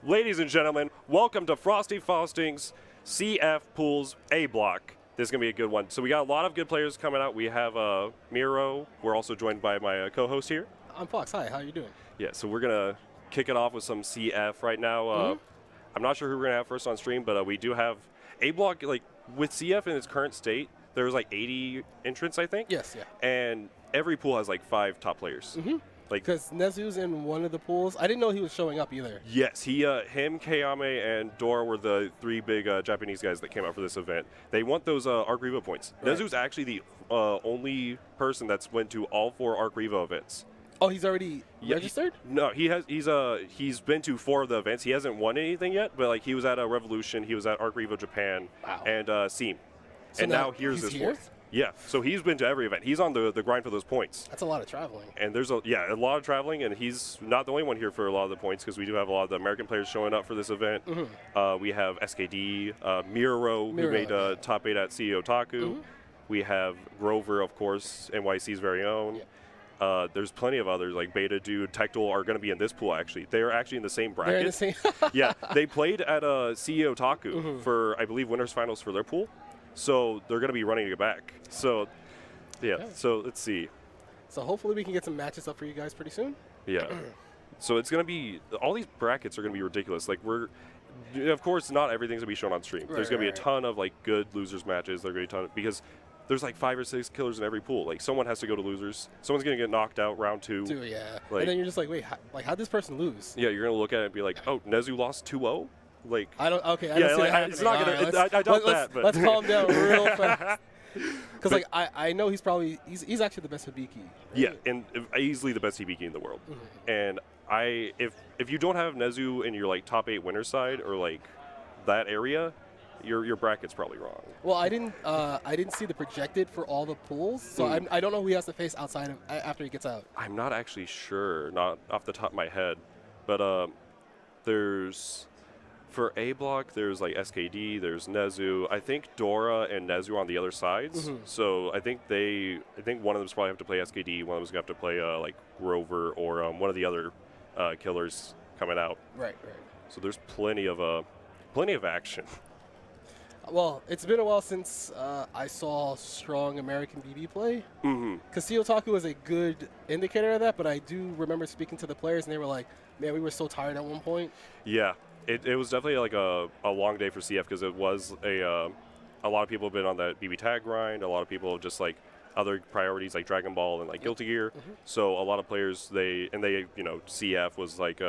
Ladies and gentlemen, welcome to Frosty Faustings CF Pools A Block. This is going to be a good one. So we got a lot of good players coming out. We have Miro. We're also joined by my co-host here. I'm Fox. Hi, how are you doing? Yeah, so we're going to kick it off with some CF right now. I'm not sure who we're going to have first on stream, but we do have A Block. Like, with CF in its current state, there's like 80 entrants, I think. Yes, yeah. And every pool has like 5 top players. Because Nezu's in one of the pools. I didn't know he was showing up either. Yes, him, Kayame, and Dora were the 3 big Japanese guys that came out for this event. They want those Arc Revo points. Right. Nezu's actually the only person that's went to all 4 Arc Revo events. Oh, he's already registered? No, he's been to 4 of the events. He hasn't won anything yet, but like he was at Revolution, he was at Arc Revo Japan, and Seam. So and now here's he's this here? 4th. Yeah, so he's been to every event. He's on the grind for those points. That's a lot of traveling. And there's a lot of traveling, and he's not the only one here for a lot of the points because we do have a lot of the American players showing up for this event. We have SKD, Miro, who made top 8 at CEO Otaku. We have Grover, of course, NYC's very own. There's plenty of others like Beta Dude, Tectal are going to be in this pool actually. They are actually in the same bracket. They're in the same Yeah, they played at CEO Otaku for, I believe, winners finals for their pool. So they're going to be running it back. So, yeah. So let's see. So hopefully we can get some matches up for you guys pretty soon. Yeah. So it's going to be, all these brackets are going to be ridiculous. Like of course, not everything's going to be shown on stream. There's going to be a ton of like good losers matches. There's going to be a ton because there's like 5 or 6 killers in every pool. Like someone has to go to losers. Someone's going to get knocked out round 2. Yeah. Like, and then you're just like, wait, how'd this person lose? Yeah, you're going to look at it and be like, oh, Nezu lost 2-0? Like, I don't. Okay. I yeah, don't see like, it's not gonna. I doubt that. But Let's calm down real fast. Because like I know he's actually the best Hibiki. Right? Yeah, and easily the best Hibiki in the world. And if you don't have Nezu in your like top 8 winner side or like that area, your bracket's probably wrong. Well, I didn't see the projected for all the pools, so I don't know who he has to face outside of after he gets out. I'm not actually sure, not off the top of my head, but there's. For A Block, there's like SKD, there's Nezu. I think Dora and Nezu are on the other sides. So I think one of them's probably have to play SKD, one of them's gonna have to play like Grover or one of the other killers coming out. Right. So there's plenty of action. Well, it's been a while since I saw strong American BB play. Because Otaku was a good indicator of that, but I do remember speaking to the players and they were like, man, we were so tired at one point. Yeah. It was definitely like a long day for CF because it was a lot of people have been on that BB tag grind. A lot of people have just like other priorities like Dragon Ball and like Guilty Gear. So a lot of players CF was like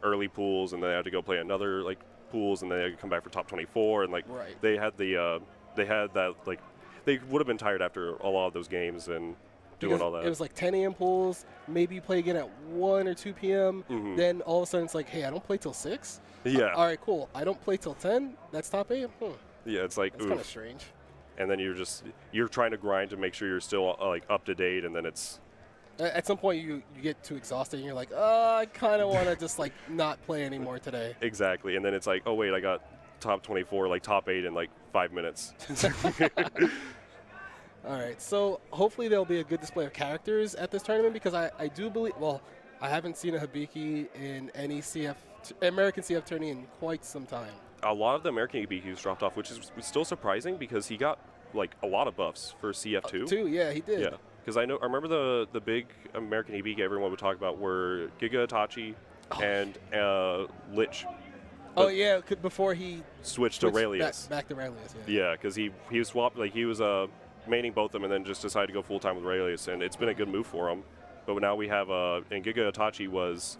early pools and they had to go play another like pools and then they had to come back for top 24 and like they had that like they would have been tired after a lot of those games and doing all that. It was like 10 a.m. pools. Maybe you play again at 1 or 2 p.m. Then all of a sudden it's like, hey, I don't play till 6. Yeah. All right, cool. I don't play till 10. That's top 8. Yeah, it's like that's kind of strange. And then you're trying to grind to make sure you're still like up to date, and then it's at some point you get too exhausted and you're like, I kind of want to just like not play anymore today. Exactly, and then it's like, oh wait, I got top 24, like top 8 in like 5 minutes. All right, so hopefully there'll be a good display of characters at this tournament because I do believe, well, I haven't seen a Hibiki in any American CF tourney in quite some time. A lot of the American Hibiki's dropped off, which is still surprising because he got like a lot of buffs for CF2. Yeah, he did. Yeah, because I remember the big American Hibiki everyone would talk about were Giga Itachi and Lich. Oh yeah, before he switched to Aurelius. Back to Aurelius. Yeah, because he was swapped, like he was maining both of them and then just decided to go full time with Aurelius, and it's been a good move for him. But now we have and Giga Itachi was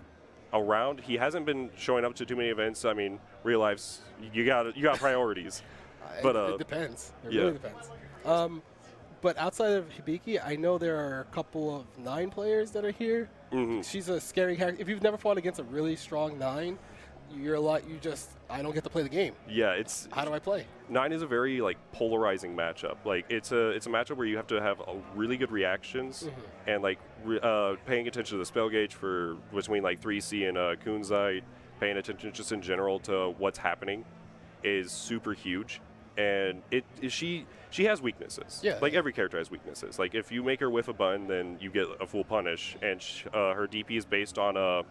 around. He hasn't been showing up to too many events. I mean, real life's you got priorities. But it depends. It really depends. But outside of Hibiki, I know there are a couple of 9 players that are here. She's a scary character. If you've never fought against a really strong 9, I don't get to play the game. Yeah, how do I play? 9 is a very like polarizing matchup. Like it's a matchup where you have to have really good reactions and like paying attention to the spell gauge for between like 3C and Kunzite, paying attention just in general to what's happening is super huge. And she has weaknesses. Yeah. Like every character has weaknesses. Like if you make her whiff a button, then you get a full punish. And her DP is based on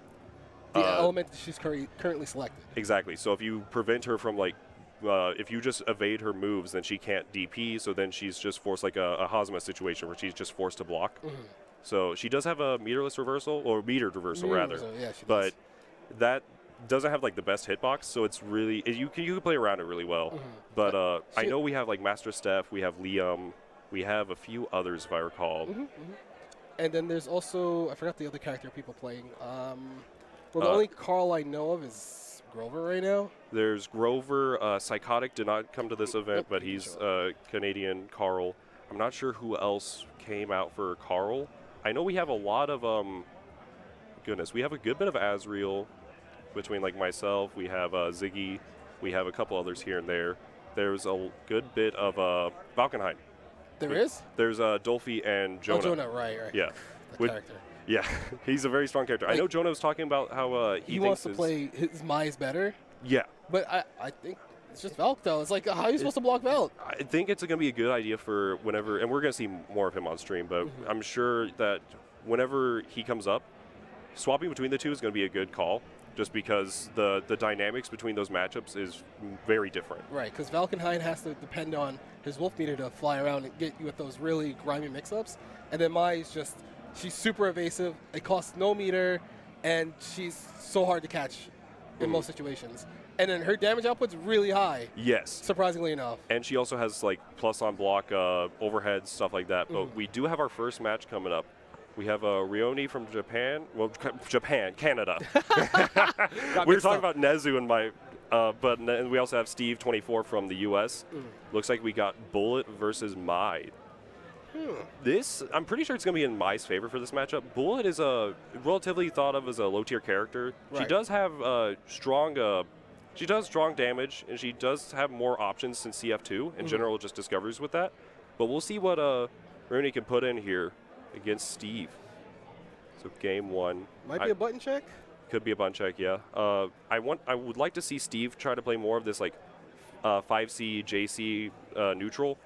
The element that she's currently selected. Exactly. So if you prevent her from like, if you just evade her moves, then she can't DP. So then she's just forced like a Hazma situation where she's just forced to block. So she does have a meterless reversal, or metered reversal rather. Yeah, she but does. that doesn't have like the best hitbox, so it's really you can play around it really well. But I know we have like Master Steph, we have Liam, we have a few others if I recall. And then there's also, I forgot the other character people playing. The only Carl I know of is Grover right now. There's Grover. Psychotic did not come to this event, but he's Canadian Carl. I'm not sure who else came out for Carl. I know we have a lot of goodness, we have a good bit of Azriel between like myself. We have Ziggy. We have a couple others here and there. There's a good bit of Valkenheim. There is? There's Dolphy and Jonah. Oh, Jonah, right. Yeah. The character. Yeah, he's a very strong character. Like, I know Jonah was talking about how he wants to play his Mai's better. Yeah. But I think it's just Valk, though. It's like, how are you supposed to block Valk? I think it's going to be a good idea for whenever, and we're going to see more of him on stream, but I'm sure that whenever he comes up, swapping between the two is going to be a good call, just because the dynamics between those matchups is very different. Right, because Valkenheim has to depend on his Wolf meter to fly around and get you with those really grimy mix-ups, and then Mai is just, she's super evasive, it costs no meter, and she's so hard to catch in most situations. And then her damage output's really high. Yes. Surprisingly enough. And she also has like plus on block, overhead, stuff like that. But we do have our first match coming up. We have Rioni from Japan. Well, Canada. We were talking about Nezu and my, but we also have Steve 24 from the U.S. Looks like we got Bullet versus Mai. This, I'm pretty sure it's going to be in Mai's favor for this matchup. Bullet is relatively thought of as a low-tier character. Right. She does have strong, she does strong damage, and she does have more options than CF2, and general just discoveries with that. But we'll see what Rooney can put in here against Steve. So game one. Might be a button check? Could be a button check, yeah. I would like to see Steve try to play more of this like 5C, JC neutral.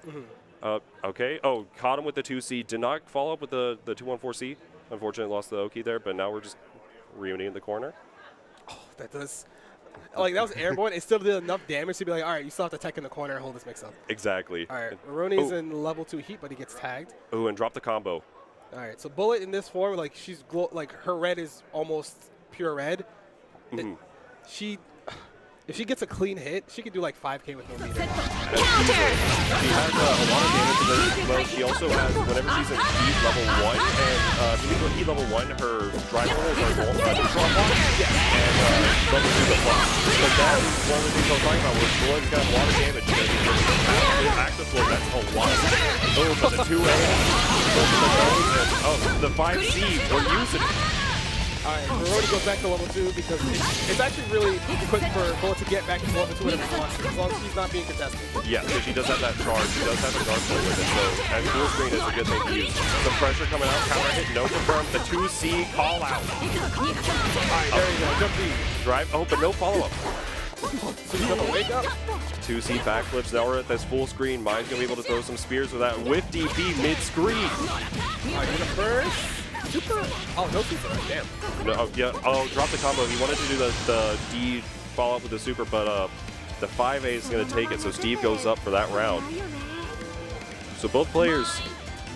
Okay. Oh, caught him with the 2C. Did not follow up with the 214C. Unfortunately, lost the Oki there, but now we're just Rooney in the corner. Oh, that does. Like, that was airborne. It still did enough damage to be like, all right, you still have to tech in the corner and hold this mix up. Exactly. All right, Maroni's in level 2 heat, but he gets tagged. Oh, and drop the combo. All right, so Bullet in this form, like, she's like her red is almost pure red. If she gets a clean hit, she could do like 5K with no meter. She has a lot of damage in this, but she also has, whenever she's in heat level 1, and if you go heat level 1, her drive rolls are neutral block, and level 2 the block. So that is one of the things I was talking about, where Bullet's got a lot of damage, because if you have active floor, that's a lot. Oh, but the 2A, the 5C, we're using it. All right, Maroni goes back to level 2 because it's actually really quick for Bullet to get back into level 2 whenever he wants to, as long as she's not being contested. Yeah, because she does have that charge. She does have a guard play with it, so at full screen is a good thing to use. Some pressure coming out, counter hit, no confirm. The 2C call out. All right, there you go, jump B. Drive, but no follow-up. So he's gonna wake up. 2C backflips, now we're at this full screen. Mai's gonna be able to throw some spears with that whiff DP mid-screen. All right, you're the first. Super. Oh, no super. Damn. No, yeah. Oh, drop the combo. He wanted to do the D follow up with the super, but the 5A is going to take it. So Steve goes up for that round. So both players,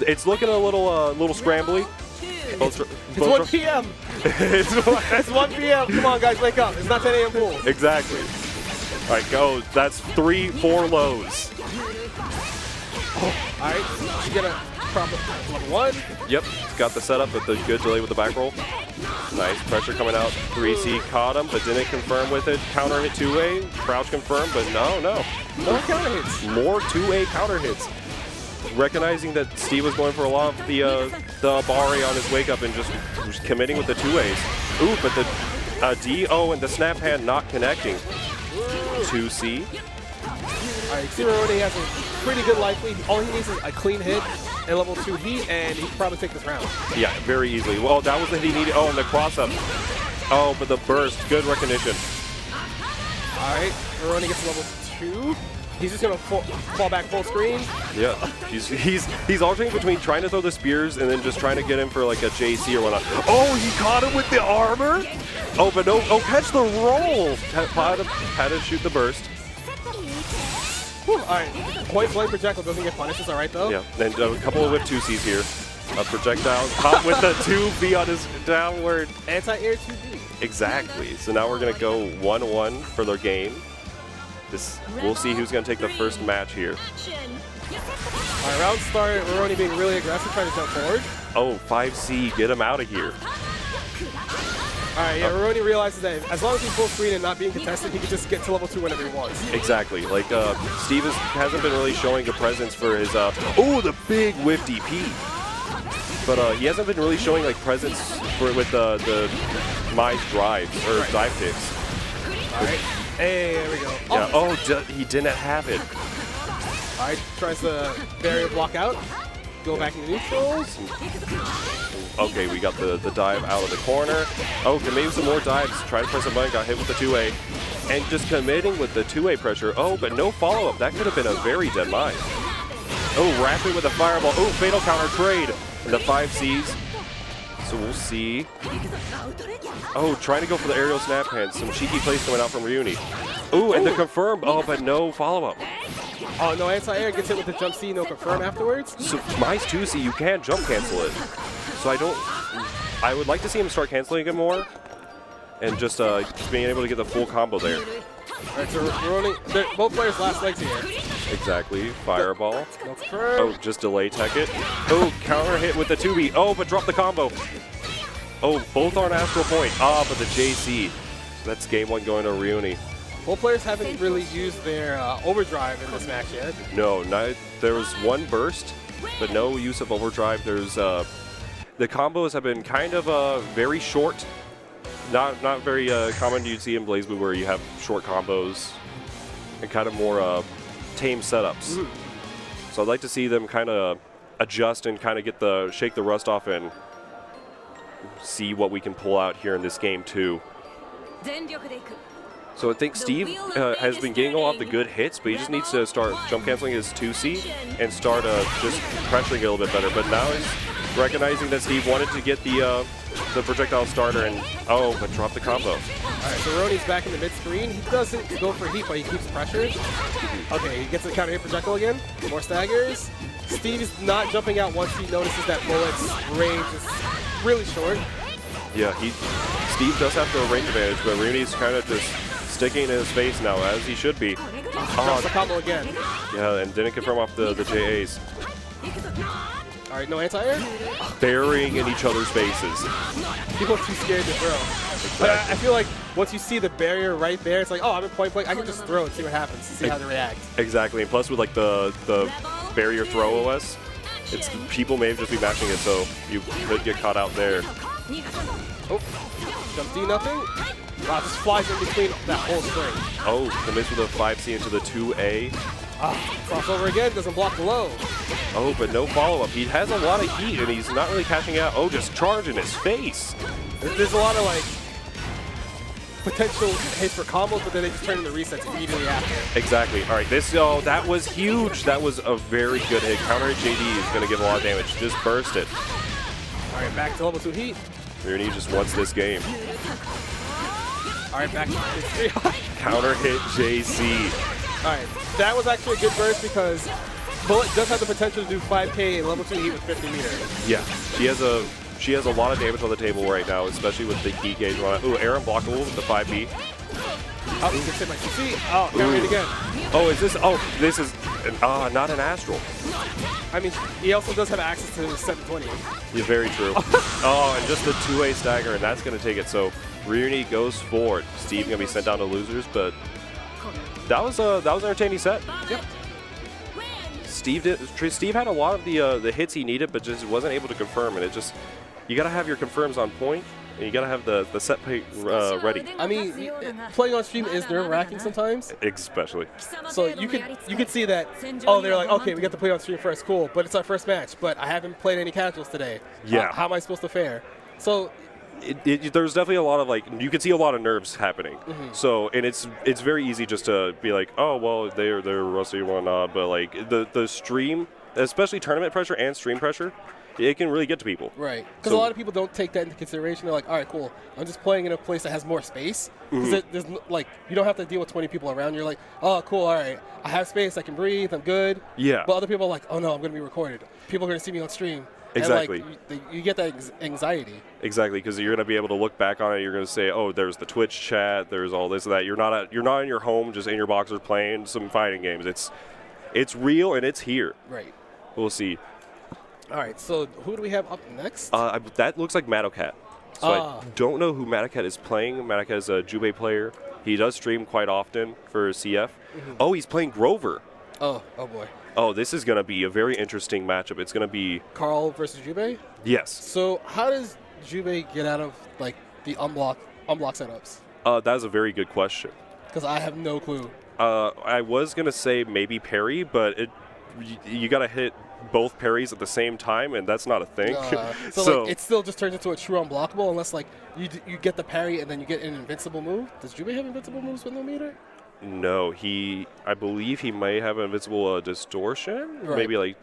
it's looking a little scrambly. It's 1 p.m. It's 1 p.m. Come on, guys, wake up. It's not 10 a.m. pool. Exactly. All right, go. That's 3-4 lows. All right. You get a proper 1. Yep, got the setup with the good delay with the back roll. Nice pressure coming out. 3C caught him, but didn't confirm with it. Counter hit 2A, crouch confirmed, but no. More counter hits. More 2A counter hits. Recognizing that Steve was going for a lot of the Bari on his wake up and just committing with the 2As. Ooh, but the D-O and the snap hand not connecting. 2C. All right, Maroni has a pretty good life lead. All he needs is a clean hit and level 2 heat, and he can probably take this round. Yeah, very easily. Well, that was the hit he needed. Oh, and the cross-up. Oh, but the burst. Good recognition. All right, Maroni gets level 2. He's just gonna fall back full screen. Yeah, he's alternating between trying to throw the spears and then just trying to get him for like a JC or whatnot. Oh, he caught him with the armor. Oh, but no. Oh, catch the roll. Had to shoot the burst. Whew, all right, point blank projectile doesn't get punished. It's all right though. Yeah, and a couple of whip 2Cs here. A projectile caught with the 2B on his downward. Anti-air 2B. Exactly. So now we're gonna go 1-1 for their game. We'll see who's going to take the first match here. All right, round start. We're only being really aggressive, trying to jump forward. Oh, 5C, get him out of here. All right, yeah, Roroni realizes that as long as he's full screen and not being contested, he can just get to level 2 whenever he wants. Exactly. Like, Steve hasn't been really showing a presence for his, oh, the big whip DP. But he hasn't been really showing, like, presence with the Mai's drives, or dive kicks. All right. Hey, there we go. Yeah. Oh, he didn't have it. All right, tries to barrier block out. Go back into neutrals. Okay, we got the dive out of the corner. Oh, maybe some more dives. Try to press a button, got hit with the 2A. And just committing with the 2A pressure. Oh, but no follow-up. That could have been a very dead mine. Oh, rapid with a fireball. Oh, fatal counter trade. And the 5Cs. So we'll see. Oh, trying to go for the aerial snap hand. Some cheeky plays coming out from Ryuni. Oh, and the confirm. Oh, but no follow-up. Oh, no anti-air. Gets hit with the jump C, no confirm afterwards. So Mai's 2C, you can't jump cancel it. So I would like to see him start canceling it more. And just being able to get the full combo there. All right, so Roroni, both players' last legs here. Exactly. Fireball. No confirm. Oh, just delay tech it. Oh, counter hit with the 2B. Oh, but drop the combo. Oh, both on Astral Point. Ah, but the JC. So that's game 1 going to Ryuni. Both players haven't really used their overdrive in this match yet. No, there was one burst, but no use of overdrive. There's the combos have been kind of very short. Not very common you'd see in BlazBlue where you have short combos and kind of more tame setups. Mm-hmm. So I'd like to see them kind of adjust and kind of shake the rust off and see what we can pull out here in this game too. So I think Steve has been getting a lot of the good hits, but he just needs to start jump canceling his 2C and start just pressuring it a little bit better. But now he's recognizing that Steve wanted to get the projectile starter and, oh, but drop the combo. All right, so Roni's back in the mid-screen. He doesn't go for heat, but he keeps pressured. Okay, he gets the counter hit projectile again. More staggers. Steve is not jumping out once he notices that bullet's range is really short. Yeah, Steve does have the range advantage, but Rooney's kind of just sticking in his face now, as he should be. Drops the combo again. Yeah, and didn't confirm off the JAs. All right, no anti-air? Burying in each other's faces. People are too scared to throw. Exactly. But I feel like once you see the barrier right there, it's like, oh, I'm in point blank. I can just throw and see what happens, see how they react. Exactly, and plus with like the barrier throw OS, people may just be matching it, so you could get caught out there. Oh, jump D, nothing. Wow, just flies in between that whole string. Oh, the miss with a 5C into the 2A. Crossover again, doesn't block the low. Oh, but no follow-up. He has a lot of heat, and he's not really catching out. Oh, just charge in his face. There's a lot of, like, potential hits for combos, but then they just turn into resets immediately after. Exactly. All right, that was huge. That was a very good hit. Counter hit JD is going to give a lot of damage. Just burst it. All right, back to level 2 heat. Rooney just wants this game. All right, back to Counter hit JC. All right, that was actually a good burst because Bullet does have the potential to do 5K level 2 heat with 50 meter. Yeah, she has a lot of damage on the table right now, especially with the heat gauge on it. Ooh, air unblockable with the 5B. Oh, he gets hit by CC. Oh, counter hit again. Oh, this is not an Astral. I mean, he also does have access to 720. Yeah, very true. Oh, and just the 2A stagger, and that's going to take it. So Rooney goes forward. Steve going to be sent down to losers, but that was an entertaining set. Yep. Steve had a lot of the hits he needed, but just wasn't able to confirm. And you got to have your confirms on point, and you got to have the set play ready. I mean, playing on stream is nerve-wracking sometimes. Especially. So you could see that. Oh, they're like, okay, we got to play on stream first, cool. But it's our first match. But I haven't played any casuals today. Yeah. How am I supposed to fare? So there's definitely a lot of like you can see a lot of nerves happening. So and it's very easy just to be like, oh well, they're rusty and whatnot. But like the stream, especially tournament pressure and stream pressure, it can really get to people. Right. Because a lot of people don't take that into consideration. They're like, all right, cool. I'm just playing in a place that has more space. Because there's like you don't have to deal with 20 people around. You're like, oh, cool. All right, I have space. I can breathe. I'm good. Yeah. But other people are like, oh no, I'm going to be recorded. People are going to see me on stream. Exactly. And like, you get that anxiety. Exactly, because you're going to be able to look back on it. You're going to say, "Oh, there's the Twitch chat. There's all this and that." You're not in your home, just in your boxer playing some fighting games. It's real and it's here. Right. We'll see. All right. So who do we have up next? That looks like Madocat. So I don't know who Madocat is playing. Madocat is a Jubei player. He does stream quite often for CF. Oh, he's playing Grover. Oh boy. Oh, this is going to be a very interesting matchup. It's going to be Carl versus Jubei? Yes. So how does Jubei get out of like the unblock setups? That is a very good question. Because I have no clue. I was going to say maybe parry, but you got to hit both parries at the same time, and that's not a thing. So like, it still just turns into a true unblockable unless like you get the parry and then you get an invincible move. Does Jubei have invincible moves with no meter? No, I believe he may have an invincible distortion, Right. maybe like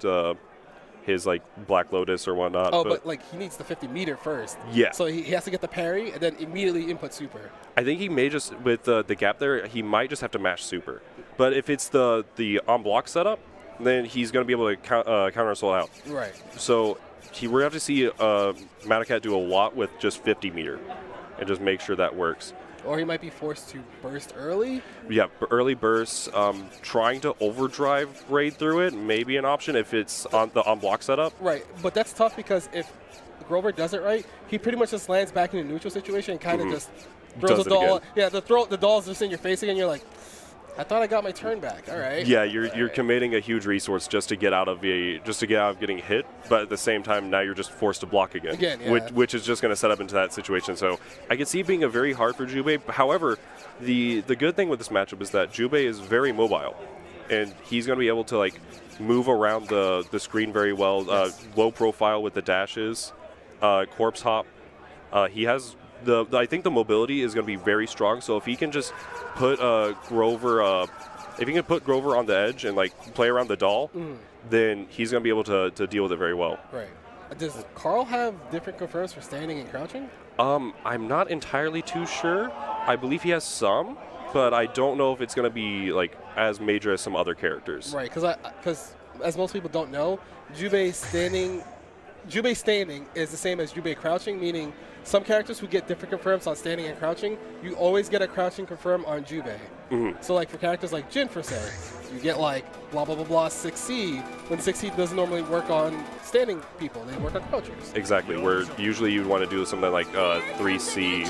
his like Black Lotus or whatnot. Oh, but like he needs the 50 meter first. Yeah. So he has to get the parry and then immediately input super. I think he may just with the gap there, he might just have to mash super. But if it's the on block setup, then he's going to be able to counter assault out. Right. So we're going to have to see Madocat do a lot with just 50 meter, and just make sure that works. Or he might be forced to burst early. Yeah, early bursts. Trying to overdrive raid through it may be an option if it's on the on-block setup. Right, but that's tough because if Grover does it right, he pretty much just lands back in a neutral situation and kind of just throws the doll. Yeah, the doll's just in your face again. You're like, I thought I got my turn back. All right. Yeah, you're committing a huge resource just to get out of getting hit, but at the same time now you're just forced to block again. Yeah. Which is just going to set up into that situation. So I can see it being a very hard for Jubei. However, the good thing with this matchup is that Jubei is very mobile, and he's going to be able to like move around the screen very well. Low profile with the dashes, corpse hop. He has I think the mobility is going to be very strong. So if he can just put Grover on the edge and like play around the doll, then he's going to be able to deal with it very well. Right. Does Carl have different confirms for standing and crouching? I'm not entirely too sure. I believe he has some, but I don't know if it's going to be like as major as some other characters. Right, because as most people don't know, Jubei standing is the same as Jubei crouching, meaning some characters who get different confirms on standing and crouching, you always get a crouching confirm on Jubei. So like for characters like Jin, for say, you get like blah, blah, blah, blah, 6C, when 6C doesn't normally work on standing people, they work on crouchers. Exactly, where usually you'd want to do something like 3C,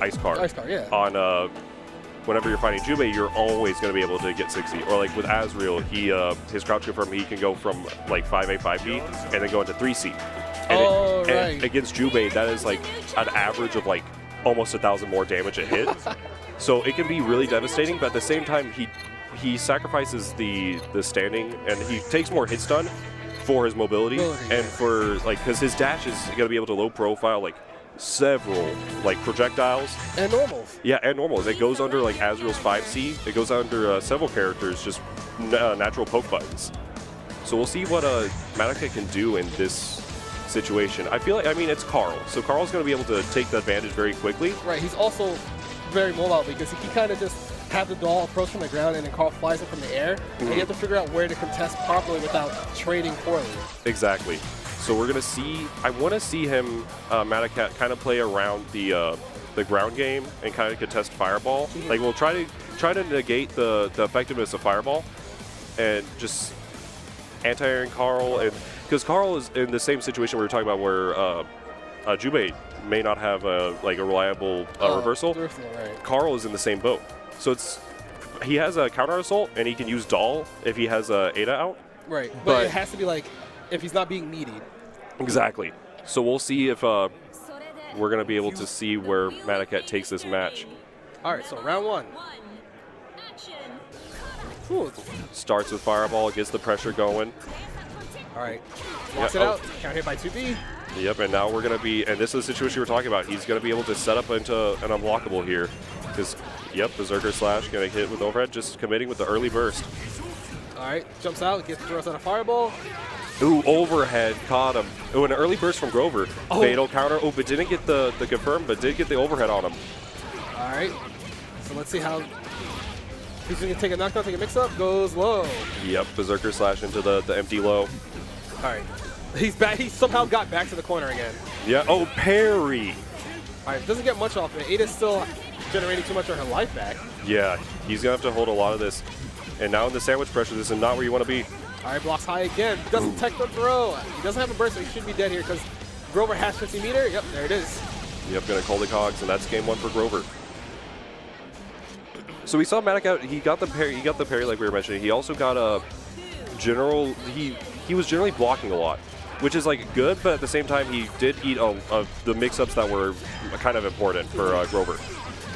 Ice Card. Ice Card, yeah. On whenever you're fighting Jubei, you're always going to be able to get 6C. Or like with Azrael, his crouch confirm, he can go from like 5A, 5B, and then go into 3C. And and against Jubei, that is like an average of like almost 1,000 more damage a hit. So it can be really devastating, but at the same time, he sacrifices the standing, and he takes more hit stun for his mobility, and for like because his dash is going to be able to low profile like several like projectiles and normals. Yeah, and normals. It goes under like Azrael's 5C. It goes under several characters just natural poke buttons. So we'll see what Madocat can do in this situation. I mean, it's Carl. So Carl's going to be able to take the advantage very quickly. Right. He's also very mobile because he can kind of just have the doll approach from the ground and then Carl flies it from the air. And you have to figure out where to contest properly without trading poorly. Exactly. So we're going to see, I want to see him, Madocat, kind of play around the ground game and kind of contest Fireball. Like we'll try to negate the effectiveness of Fireball and just anti-airing Carl, and because Carl is in the same situation we were talking about where Jubei may not have a reliable reversal. Right. Carl is in the same boat. So he has a counter assault and he can use Doll if he has Ada out. Right, but it has to be like if he's not being needy. Exactly. So we'll see if we're going to be able to see where Madocat takes this match. All right, so round one. Ooh. Starts with Fireball, gets the pressure going. All right. Walks it out. Count hit by 2B. Yep, and now we're going to be, and this is the situation we were talking about. He's going to be able to set up into an unblockable here. Because, yep, Berserker Slash going to hit with overhead, just committing with the early burst. All right, jumps out, throws out a fireball. Ooh, overhead, caught him. Ooh, an early burst from Grover. Oh. Fatal counter. Oh, but didn't get the confirm, but did get the overhead on him. All right, so let's see how he's going to take a knockdown, take a mix-up, goes low. Yep, Berserker Slash into the empty low. All right, he's back. He somehow got back to the corner again. Yeah, oh, parry. All right, doesn't get much off it. Ada's still generating too much of her life back. Yeah, he's going to have to hold a lot of this. And now in the sandwich pressure, this is not where you want to be. All right, blocks high again. Doesn't tech the throw. He doesn't have a burst, so he should be dead here because Grover has 50 meter. Yep, there it is. Yep, going to call the cogs, and that's game 1 for Grover. So we saw Matic out. He got the parry like we were mentioning. He also got a general. He was generally blocking a lot, which is like good, but at the same time he did eat the mix-ups that were kind of important for Grover.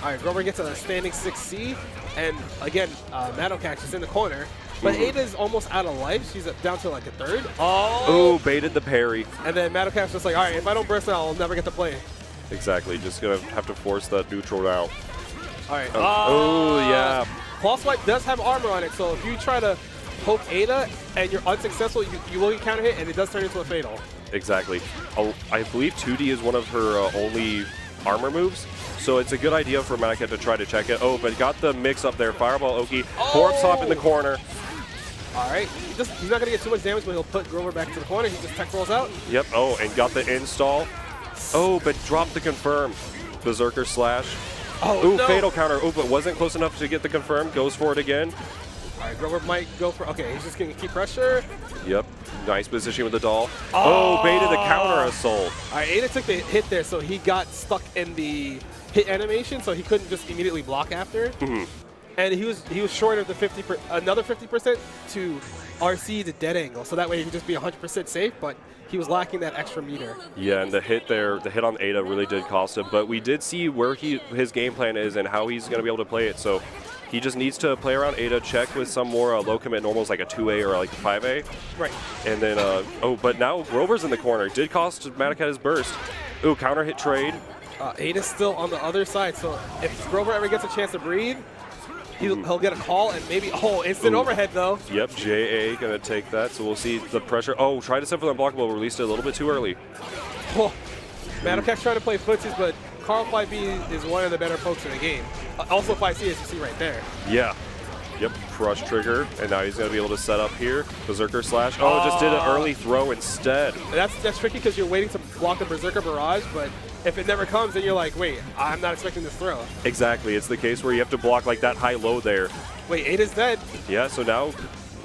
All right, Grover gets a standing 6C, and again, Madocax is in the corner, but Ada's almost out of life. She's down to like a third. Oh, baited the parry. And then Madocax just like, all right, if I don't burst now, I'll never get to play. Exactly, just gonna have to force that neutral out. All right. Oh, yeah. Pulse Swipe does have armor on it, so if you try to poke Ada and you're unsuccessful, you will get counter hit, and it does turn into a fatal. Exactly. I believe 2D is one of her only armor moves, so it's a good idea for Madoka to try to check it. Oh, but got the mix up there. Fireball Oki. Corpse hop in the corner. All right. He's not going to get too much damage, but he'll put Grover back to the corner. He just tech rolls out. Yep. Oh, and got the install. Oh, but dropped the confirm. Berserker Slash. Oh, ooh, no. fatal counter. Oh, but wasn't close enough to get the confirm. Goes for it again. All right, Grover might go for, okay, he's just going to keep pressure. Yep, nice position with the doll. Oh, baited the counter assault. All right, Ada took the hit there, so he got stuck in the hit animation, so he couldn't just immediately block after. And he was short of the another 50% to RC the dead angle, so that way he could just be 100% safe, but he was lacking that extra meter. Yeah, and the hit there, the hit on Ada really did cost him, but we did see where his game plan is and how he's going to be able to play it, so he just needs to play around Ada, check with some more low commit normals like a 2A or like a 5A. Right. And then, oh, but now Grover's in the corner. Did cost Madoka his burst. Ooh, counter hit trade. Ada's still on the other side, so if Grover ever gets a chance to breathe, he'll get a call and maybe, instant overhead though. Yep, JA gonna take that, so we'll see the pressure. Oh, tried to set for the unblockable, released it a little bit too early. Oh, Madoca's trying to play footsies, but Carl 5B is one of the better pokes in the game. Also 5C, as you see right there. Yeah. Yep, crush trigger, and now he's going to be able to set up here. Berserker Slash. Oh, just did an early throw instead. That's tricky because you're waiting to block the Berserker Barrage, but if it never comes, then you're like, wait, I'm not expecting this throw. Exactly. It's the case where you have to block like that high-low there. Wait, Ada's dead. Yeah, so now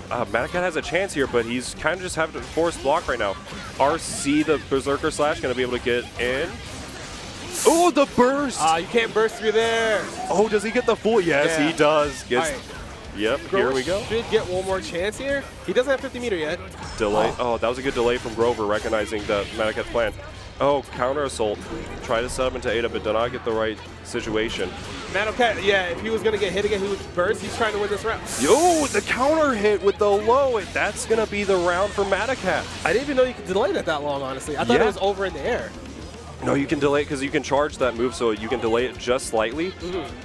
Madoka has a chance here, but he's kind of just having to force block right now. RC, the Berserker Slash, going to be able to get in. Oh, the burst! You can't burst through there. Oh, does he get the full? Yes, he does. Gets, yep, Grover here we go. Should get one more chance here. He doesn't have 50 meter yet. Delay. Oh, that was a good delay from Grover, recognizing that Madoka's plan. Oh, counter assault. Try to set him into Ada, but did not get the right situation. Madoka, yeah, if he was going to get hit again, he would burst. He's trying to win this round. Yo, the counter hit with the low. That's going to be the round for Madoka. I didn't even know you could delay it that long, honestly. I thought it was over in the air. No, you can delay it because you can charge that move, so you can delay it just slightly.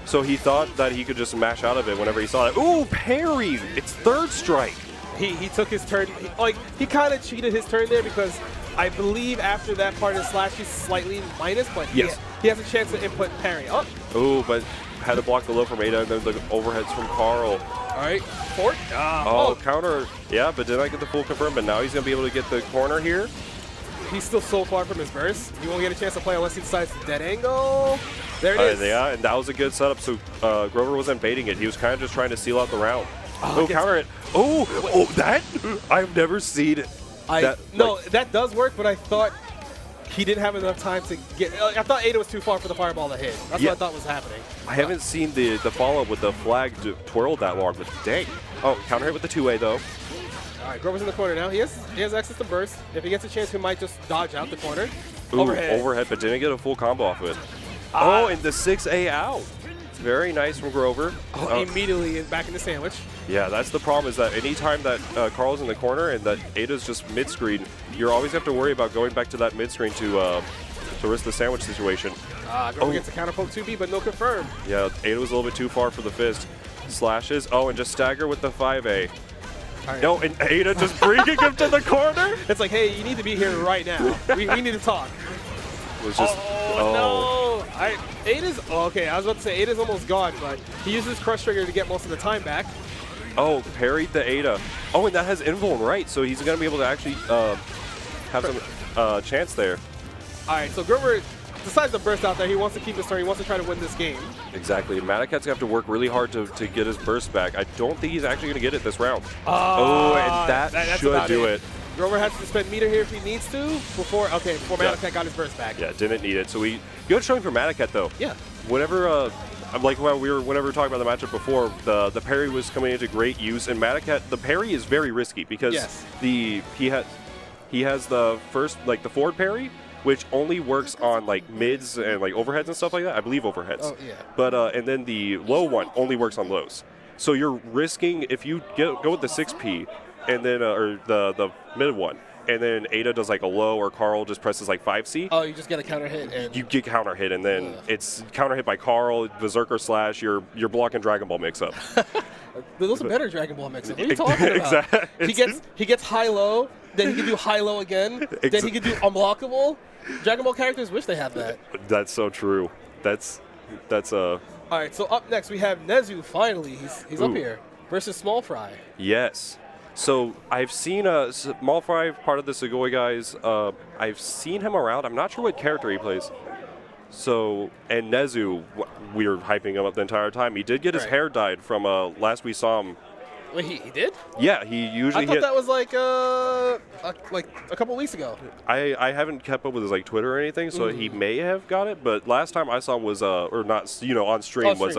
So he thought that he could just mash out of it whenever he saw it. Ooh, parry! It's third strike. He took his turn. He kind of cheated his turn there because I believe after that part of Slash, he's slightly minus, but he has a chance to input parry. Ooh, but had to block the low from Ada and then the overheads from Carl. All right, fork. Counter. Yeah, but did not get the full confirm, but now he's going to be able to get the corner here. He's still so far from his burst. He won't get a chance to play unless he decides to dead angle. There it is. Yeah, and that was a good setup. So Grover wasn't baiting it. He was kind of just trying to seal out the round. Counter it. Oh, that? I've never seen it. That does work, but I thought he didn't have enough time to get. I thought Ada was too far for the fireball to hit. That's what I thought was happening. I haven't seen the follow-up with the flag twirled that long, but dang. Oh, counter hit with the 2A, though. All right, Grover's in the corner now. He has access to burst. If he gets a chance, he might just dodge out the corner. Ooh, overhead, but didn't get a full combo off of it. And the 6A out. Very nice from Grover. Immediately back in the sandwich. Yeah, that's the problem, is that anytime that Carl's in the corner and that Ada's just mid-screen, you always have to worry about going back to that mid-screen to risk the sandwich situation. Grover gets a counter poke 2B, but no confirm. Yeah, Ada was a little bit too far for the fist. Slashes. Oh, and just stagger with the 5A. Right. No, and Ada just bringing him to the corner. It's like, hey, you need to be here right now. we need to talk. It was just, no. Ada's, okay, I was about to say Ada's almost gone, but he uses Crush Trigger to get most of the time back. Oh, parried the Ada. Oh, and that has invuln, right? So he's going to be able to actually have some chance there. All right, so Grover decides to burst out there. He wants to keep his turn. He wants to try to win this game. Exactly. Madakat's going to have to work really hard to get his burst back. I don't think he's actually going to get it this round. And that should do it. Grover has to spend meter here if he needs to before Madakat got his burst back. Yeah, didn't need it. So good showing for Madakat, though. Yeah. Whenever, whenever we were talking about the matchup before, the parry was coming into great use, and Madakat, the parry is very risky because he has the first, like the forward parry, which only works on like mids and like overheads and stuff like that. I believe overheads. Oh, yeah. But and then the low one only works on lows. So you're risking, if you go with the 6P and then or the mid one, and then Ada does like a low, or Carl just presses like 5C. Oh, you just get a counter hit, and you get counter hit, and then it's counter hit by Carl, Berserker slash, your block and Dragon Ball mix up. Those are better Dragon Ball mix-ups. What are you talking about? Exactly. He gets high low, then he can do high low again, then he can do unblockable. Dragon Ball characters wish they had that. That's so true. That's All right, so up next we have Nezu. Finally, he's up here versus Small Fry. Yes. So I've seen Small Fry, part of the Sugoi guys. I've seen him around. I'm not sure what character he plays. So, and Nezu, we were hyping him up the entire time. He did get his hair dyed from last we saw him. Wait, he did? Yeah, he usually. I thought that was like a couple weeks ago. I haven't kept up with his like Twitter or anything, so he may have got it. But last time I saw him was or not, on stream was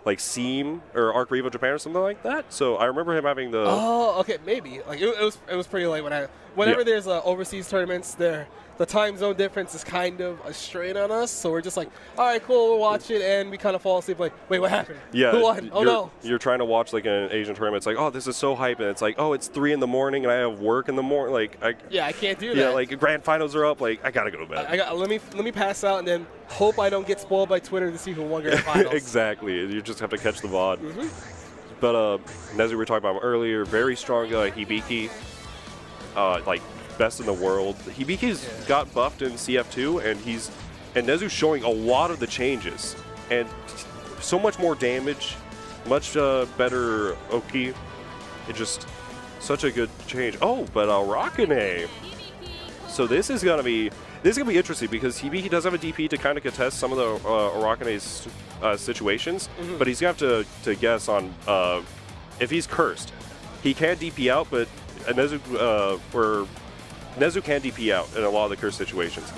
like Seam or Arc Revo Japan or something like that. So I remember him having the. Oh, okay, maybe. Like it was pretty late whenever there's overseas tournaments there. The time zone difference is kind of a strain on us, so we're just like, all right, cool, we'll watch it, and we kind of fall asleep like, wait, what happened? Yeah. Who won? Oh, no. You're trying to watch like an Asian tournament. It's like, oh, this is so hype, and it's like, oh, it's 3 in the morning, and I have work in the morning. Like, I can't do that. Yeah, like grand finals are up. Like, I gotta go to bed. Let me pass out, and then hope I don't get spoiled by Twitter to see who won grand finals. Exactly. You just have to catch the VOD. But Nezu, we were talking about him earlier. Very strong Hibiki. Like. Best in the world. Hibiki's got buffed in CF2, and Nezu's showing a lot of the changes, and so much more damage, much better Oki. It just such a good change. Oh, but Arakane. So this is gonna be interesting because Hibiki does have a DP to kind of contest some of the Arakane's situations, but he's gonna have to guess on if he's cursed. He can DP out, but Nezu can DP out in a lot of the curse situations,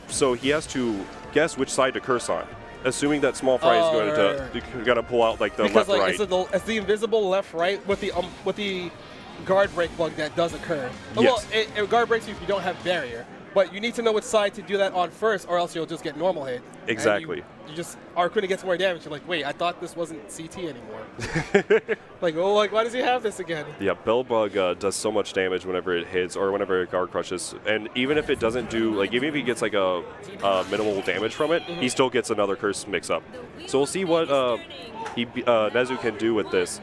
so he has to guess which side to curse on, assuming that Small Fry is going to pull out like the left right. It's the invisible left right with the guard break bug that does occur. Yes. Well, it guard breaks you if you don't have barrier, but you need to know which side to do that on first, or else you'll just get normal hit. Exactly. You just Arcuna gets more damage. You're like, wait, I thought this wasn't CT anymore. Like, why does he have this again? Yeah, Bellbug does so much damage whenever it hits or whenever it guard crushes, and even if it doesn't do, like, even if he gets like a minimal damage from it, he still gets another curse mix up. So we'll see what Nezu can do with this.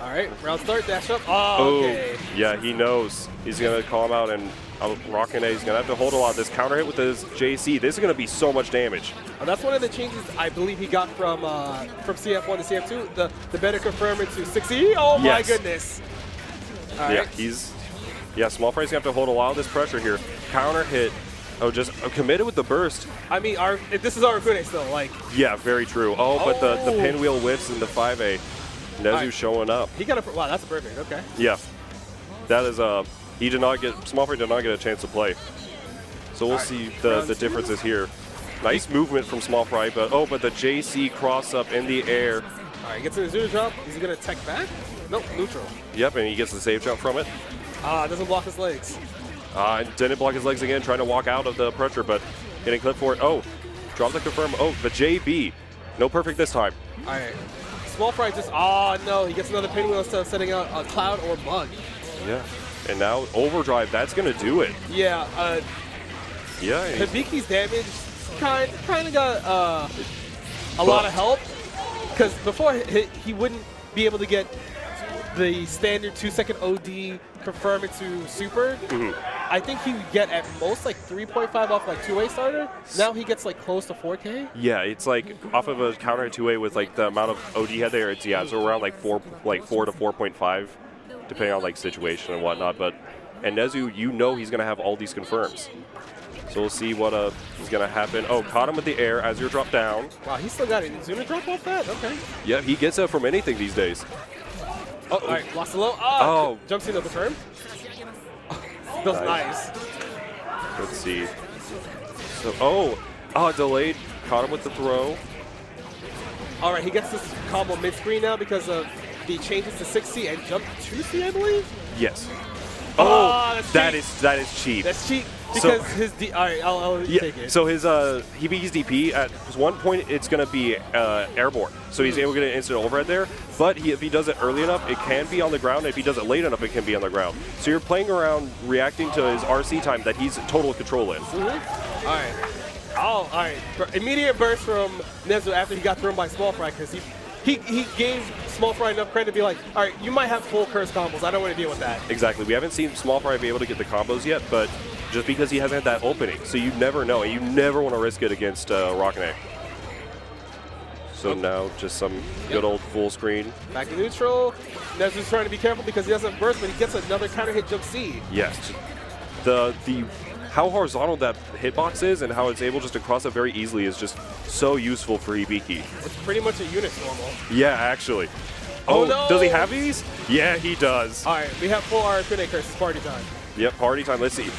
All right, round start, dash up. Oh, okay. Yeah, he knows. He's going to call him out, and Arakane is going to have to hold a lot. This counter hit with his JC, this is going to be so much damage. That's one of the changes I believe he got from CF1 to CF2, the better confirm into 6E. Oh, my goodness. All right. Small Fry's going to have to hold a lot of this pressure here. Counter hit. Oh, just committed with the burst. I mean, this is Arakune still, like. Yeah, very true. Oh, but the pinwheel whiffs in the 5A. Nezu showing up. Wow, that's perfect. Okay. Yeah, that is Small Fry did not get a chance to play. So we'll see the differences here. Nice movement from Small Fry, but the JC cross up in the air. All right, gets in the zero jump. Is he gonna tech back? Nope, neutral. Yep, and he gets the save jump from it. Doesn't block his legs. Didn't block his legs again, trying to walk out of the pressure, but getting clipped for it. Oh, Drop the confirm. Oh, the JB. No perfect this time. All right. Small Fry just, oh no, he gets another pinwheel instead of setting out a cloud or bug. Yeah. And now overdrive, that's going to do it. Yeah. Yeah. Hibiki's damage kind of got a lot of help. Because before, he wouldn't be able to get the standard 2-second OD confirm into super. I think he would get at most like 3.5 off like 2-way starter. Now he gets like close to 4K. Yeah, it's like off of a counter at 2-way with like the amount of OD he had there. It's so around like 4 to 4.5, depending on like situation and whatnot. But and Nezu, you know he's gonna have all these confirms. So we'll see what is gonna happen. Oh, caught him with the air as you're dropped down. Wow, he still got it. Zuna drop off that? Okay. Yeah, he gets it from anything these days. Oh, all right, lost the low. Jumps into the confirm. That was nice. Let's see. So, delayed. Caught him with the throw. All right, he gets this combo mid-screen now because of the changes to 6C and jump 2C, I believe? Yes. That is cheap. That's cheap because his D. All right, I'll take it. So his Hibiki's DP at one point it's gonna be airborne, so he's able to get an instant overhead there. But if he does it early enough, it can be on the ground. If he does it late enough, it can be on the ground. So you're playing around, reacting to his RC time that he's total control in. All right. All right. Immediate burst from Nezu after he got thrown by Small Fry because he gave Small Fry enough credit to be like, all right, you might have full curse combos. I don't want to deal with that. Exactly. We haven't seen Small Fry be able to get the combos yet, but just because he hasn't had that opening. So you never know, and you never want to risk it against Rockene. So now just some good old full screen. Back to neutral. Nezu's trying to be careful because he doesn't burst, but he gets another counter hit jump C. Yes. The how horizontal that hitbox is and how it's able just to cross it very easily is just so useful for Hibiki. It's pretty much a unit normal. Yeah, actually. Oh no! Does he have these? Yeah, he does. All right, we have full RFNA curses. Party time. Yep, party time. Let's see.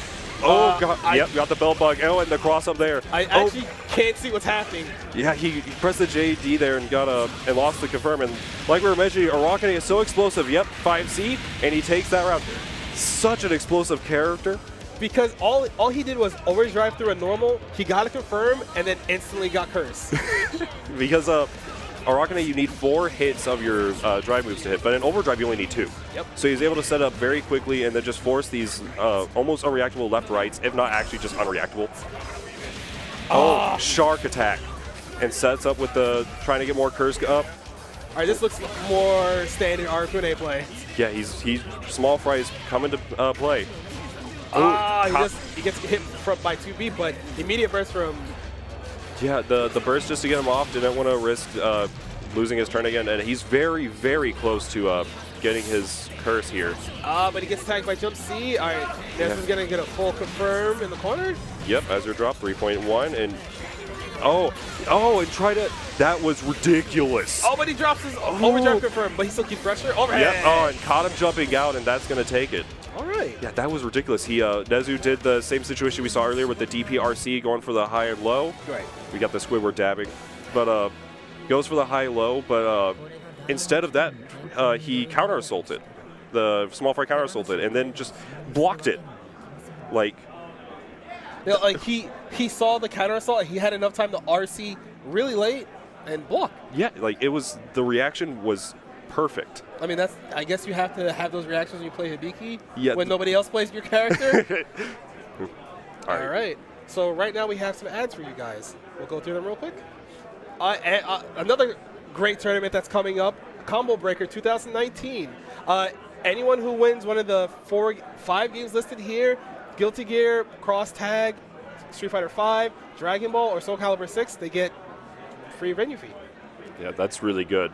Oh, God. Yep, got the belt bug. Oh, and the cross up there. I actually can't see what's happening. Yeah, he pressed the JD there and got and lost the confirm. And like we were mentioning, Rockene is so explosive. Yep, 5C, and he takes that round. Such an explosive character. Because all he did was overdrive through a normal, he got a confirm, and then instantly got cursed. Because Rockene, you need 4 hits of your drive moves to hit, but in overdrive you only need 2. Yep. So he's able to set up very quickly and then just force these almost unreactable left-rights, if not actually just unreactable. Oh, shark attack. And sets up with the trying to get more curse up. All right, this looks more standard RFNA play. Yeah, he's Small Fry is coming to play. He gets hit by 2B, but immediate burst from... Yeah, the burst just to get him off. Didn't want to risk losing his turn again, and he's very, very close to getting his curse here. But he gets attacked by jump C. All right, Nezu's going to get a full confirm in the corner. Yep, as your drop, 3.1, and... and try to... That was ridiculous. Oh, but he drops his overdrive confirm, but he still keeps pressure. Overhead. Yep, and caught him jumping out, and that's going to take it. All right. Yeah, that was ridiculous. Nezu did the same situation we saw earlier with the DPRC going for the high and low. Right. We got the Squidward dabbing. But goes for the high-low, but instead of that, he counter-assaulted. The Small Fry counter-assaulted, and then just blocked it. Like... You know, like he saw the counter assault. He had enough time to RC really late and block. Yeah, like the reaction was perfect. I mean, I guess you have to have those reactions when you play Hibiki. Yeah. When nobody else plays your character. All right. So right now we have some ads for you guys. We'll go through them real quick. Another great tournament that's coming up, Combo Breaker 2019. Anyone who wins one of the 5 games listed here, Guilty Gear, Cross Tag, Street Fighter V, Dragon Ball, or Soul Calibur 6, they get free venue fee. Yeah, that's really good.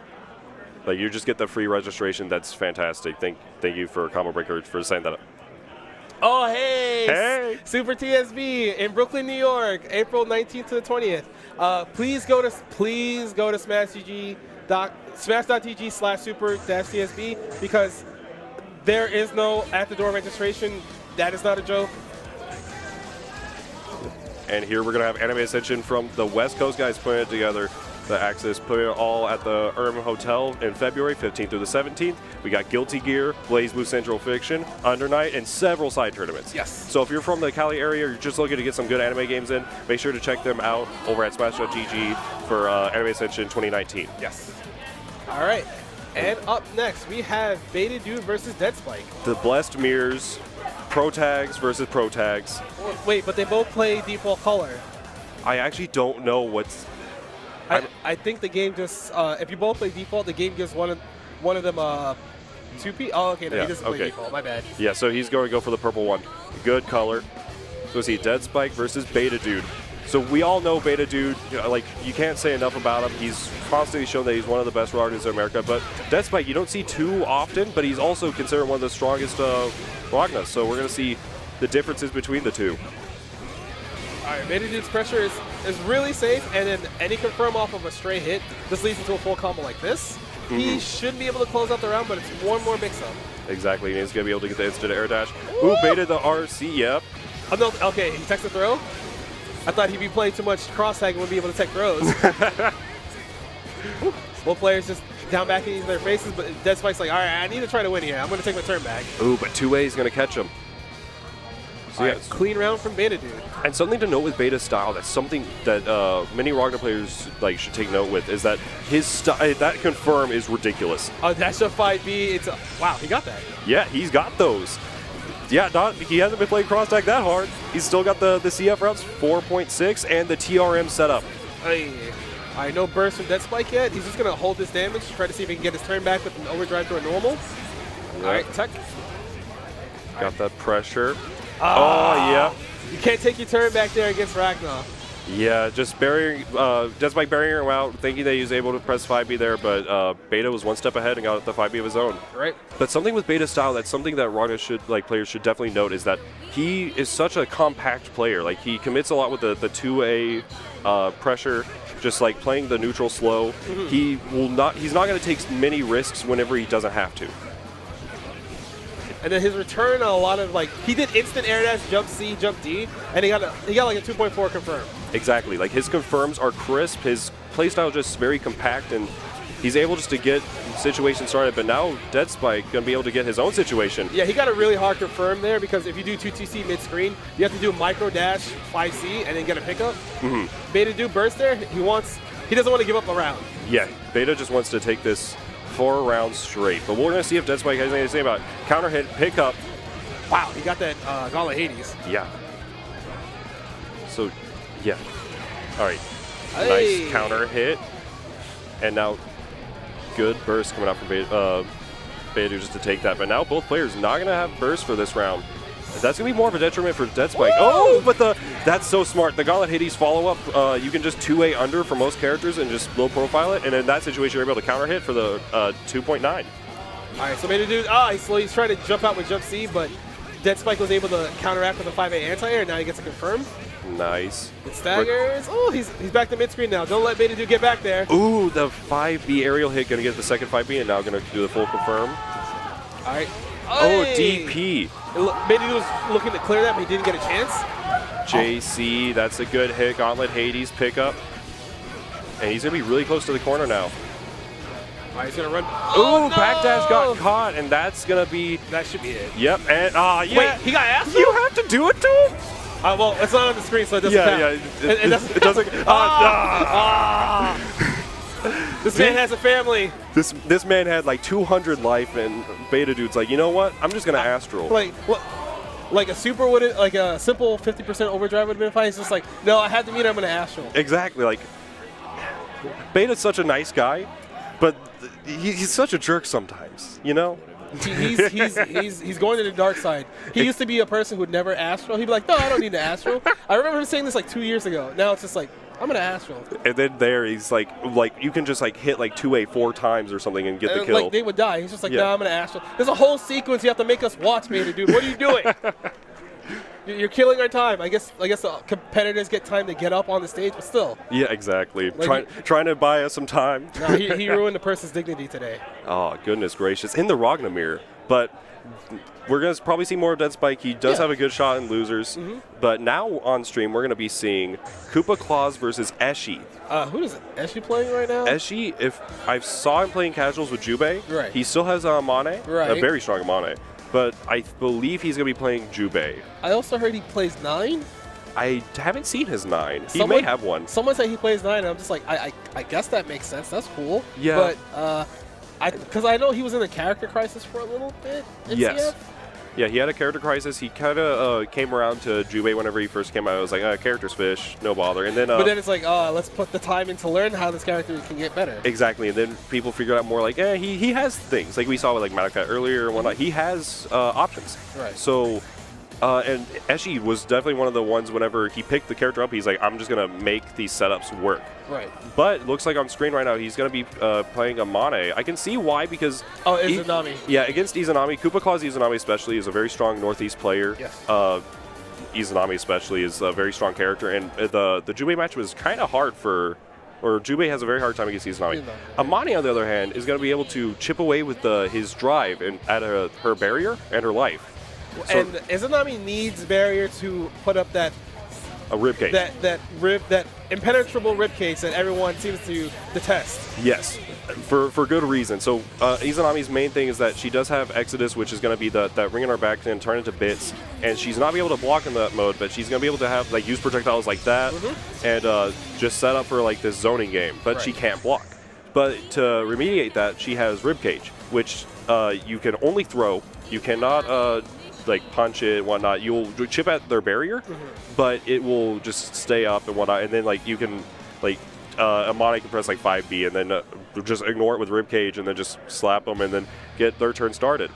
Like, you just get the free registration. That's fantastic. Thank you for Combo Breaker for setting that up. Oh, hey! Hey! Super TSB in Brooklyn, New York, April 19th to the 20th. Please go to smash.tg/super-tsb because there is no at-the-door registration. That is not a joke. And here we're going to have Anime Ascension from the West Coast guys putting it together. the Axis put it all at the Erm Hotel in February 15th through the 17th. We got Guilty Gear, BlazBlue Central Fiction, Under Night, and several side tournaments. Yes. So if you're from the Cali area, or you're just looking to get some good anime games in, make sure to check them out over at Smash.gg for Anime Ascension 2019. Yes. All right. And up next, we have Beta Dude versus Dead Spike. The Blessed Mirrors, Pro Tags versus Pro Tags. Wait, but they both play default color. I actually don't know what's... I think the game just, if you both play default, the game gives one of them 2P. Oh, okay, no, Yeah, he doesn't play okay. default. My bad. Yeah, so he's going to go for the purple one. Good color. So see, Dead Spike versus Beta Dude. So we all know Beta Dude, like, you can't say enough about him. He's constantly shown that he's one of the best rockers in America. But Dead Spike, you don't see too often, but he's also considered one of the strongest Ragnas. So we're going to see the differences between the two. All right, Beta Dude's pressure is really safe, and then any confirm off of a stray hit, this leads into a full combo like this. He should be able to close out the round, but it's one more mix-up. Exactly, and he's going to be able to get the instant air dash. Ooh, Beta the RC, yep. Oh, no, okay, he techs the throw? I thought he'd be playing too much cross-tag and wouldn't be able to tech throws. Both players just down back in their faces, but Dead Spike's like, all right, I need to try to win here. I'm going to take my turn back. Ooh, but 2A is going to catch him. So All right, clean round from Beta Dude. And something to note with Beta's style, that's something that many Ragnar players like should take note with, is that his that confirm is ridiculous. Oh, dash up 5B. It's wow, he got that. Yeah, he's got those. Yeah, he hasn't been playing cross tag that hard. He's still got the CF routes 4.6 and the TRM setup. Hey, I no burst from Dead Spike yet. He's just gonna hold this damage, try to see if he can get his turn back with an overdrive to a normal. Yep. All right, tech. Got that pressure. Oh, yeah. You can't take your turn back there against Ragnar. Yeah, just burying, Dead Spike burying him out, thinking that he was able to press 5B there, but Beta was one step ahead and got the 5B of his own. Right. But something with Beta's style, that's something that Ragnar players should definitely note, is that he is such a compact player. Like, he commits a lot with the 2A pressure, just like playing the neutral slow. He's not going to take many risks whenever he doesn't have to. And then his return on a lot of he did instant air dash, jump C, jump D, and he got like a 2.4 confirm. Exactly. Like, his confirms are crisp. His playstyle just very compact, and he's able just to get situations started. But now Dead Spike going to be able to get his own situation. Yeah, he got a really hard confirm there because if you do 2TC mid-screen, you have to do micro dash 5C and then get a pickup. Beta Dude burst there. He doesn't want to give up a round. Yeah, Beta just wants to take this 4 rounds straight. But we're going to see if Dead Spike has anything to say about it. Counter hit, pickup. Wow, he got that Gauntlet Hades. Yeah. So, yeah. All right. Hey. Nice counter hit. And now, good burst coming out from Beta Dude just to take that. But now both players not going to have burst for this round. That's going to be more of a detriment for Dead Spike. Woo! Oh, but that's so smart. The Gauntlet Hades follow-up, you can just 2A under for most characters and just low profile it. And in that situation, you're able to counter hit for the 2.9. All right, so Beta Dude, he's trying to jump out with jump C, but Dead Spike was able to counteract with a 5A anti-air, and now he gets a confirm. Nice. It staggers. Oh, he's back to mid-screen now. Don't let Beta Dude get back there. Ooh, the 5B aerial hit going to get the second 5B, and now going to do the full confirm. All right. Oh, Hey. DP. Beta Dude was looking to clear that, but he didn't get a chance. JC, that's a good hit. Gauntlet Hades pickup. And he's going to be really close to the corner now. All right, he's going to run. Ooh, backdash got caught, and that's going to be... That should be it. Yep, and yeah. Wait, he got asked? You have to do it to him? Well, it's not on the screen, so it doesn't count. It doesn't... This man has a family. This man had like 200 life, and Beta Dude's like, you know what? I'm just going to Astral. Like a super would it, like a simple 50% overdrive would have been fine. He's just like, no, I had to meet him. I'm gonna Astral. Exactly. Like, Beta's such a nice guy, but he's such a jerk sometimes. You know. He's going to the dark side. He used to be a person who'd never Astral. He'd be like, no, I don't need to Astral. I remember him saying this like 2 years ago. Now it's just like, I'm gonna Astral. And then he's like you can just like hit like 2A 4 times or something and get the kill. Like they would die. He's just like, no, I'm gonna Astral. There's a whole sequence you have to make us watch, Beta Dude. What are you doing? You're killing our time. I guess the competitors get time to get up on the stage, but still. Yeah, exactly. Trying to buy us some time. No, he ruined the person's dignity today. Oh, goodness gracious. In the Ragnar mirror, But we're going to probably see more of Dead Spike. He does have a good shot in losers. But now on stream, we're going to be seeing Koopa Claus versus Eshi. Who is Eshi playing right now? Eshi, if I saw him playing casuals with Jubei, Right. he still has Amane, Right. a very strong Amane. But I believe he's going to be playing Jubei. I also heard he plays 9. I haven't seen his 9. He may have one. Someone said he plays 9, and I'm just like, I guess that makes sense. That's cool. Yeah. But because I know he was in a character crisis for a little bit in Yes. CF. Yeah, he had a character crisis. He kind of came around to Jubei whenever he first came out. I was like, character's fish, no bother. And then, but then it's like, let's put the time in to learn how this character can get better. Exactly, and then people figured out more like, he has things. Like we saw with like Madoka earlier and whatnot. He has options. Right. So, and Eshi was definitely one of the ones whenever he picked the character up, he's like, I'm just going to make these setups work. Right. But looks like on screen right now, he's going to be playing Amane. I can see why, because... Oh, Izanami. Yeah, against Izanami. Koopa Claus Izanami especially is a very strong Northeast player. Yes. Izanami especially is a very strong character, and the Jubei match was kind of hard for... Or Jubei has a very hard time against Izanami. Amane, on the other hand, is going to be able to chip away with his drive and at her barrier and her life. So, And Izanami needs barrier to put up that rib cage. that impenetrable rib cage that everyone seems to detest. Yes, for good reason. So Izanami's main thing is that she does have Exodus, which is going to be that ring in her back and turn into bits, and she's not be able to block in that mode, but she's going to be able to have like use projectiles like that and just set up for like this zoning game. But she can't block. But to remediate that, she has rib cage, which you can only throw. You cannot like punch it and whatnot. You'll chip at their barrier, but it will just stay up and whatnot. And then like you can like Amane can press like 5B and then just ignore it with ribcage and then just slap them and then get their turn started.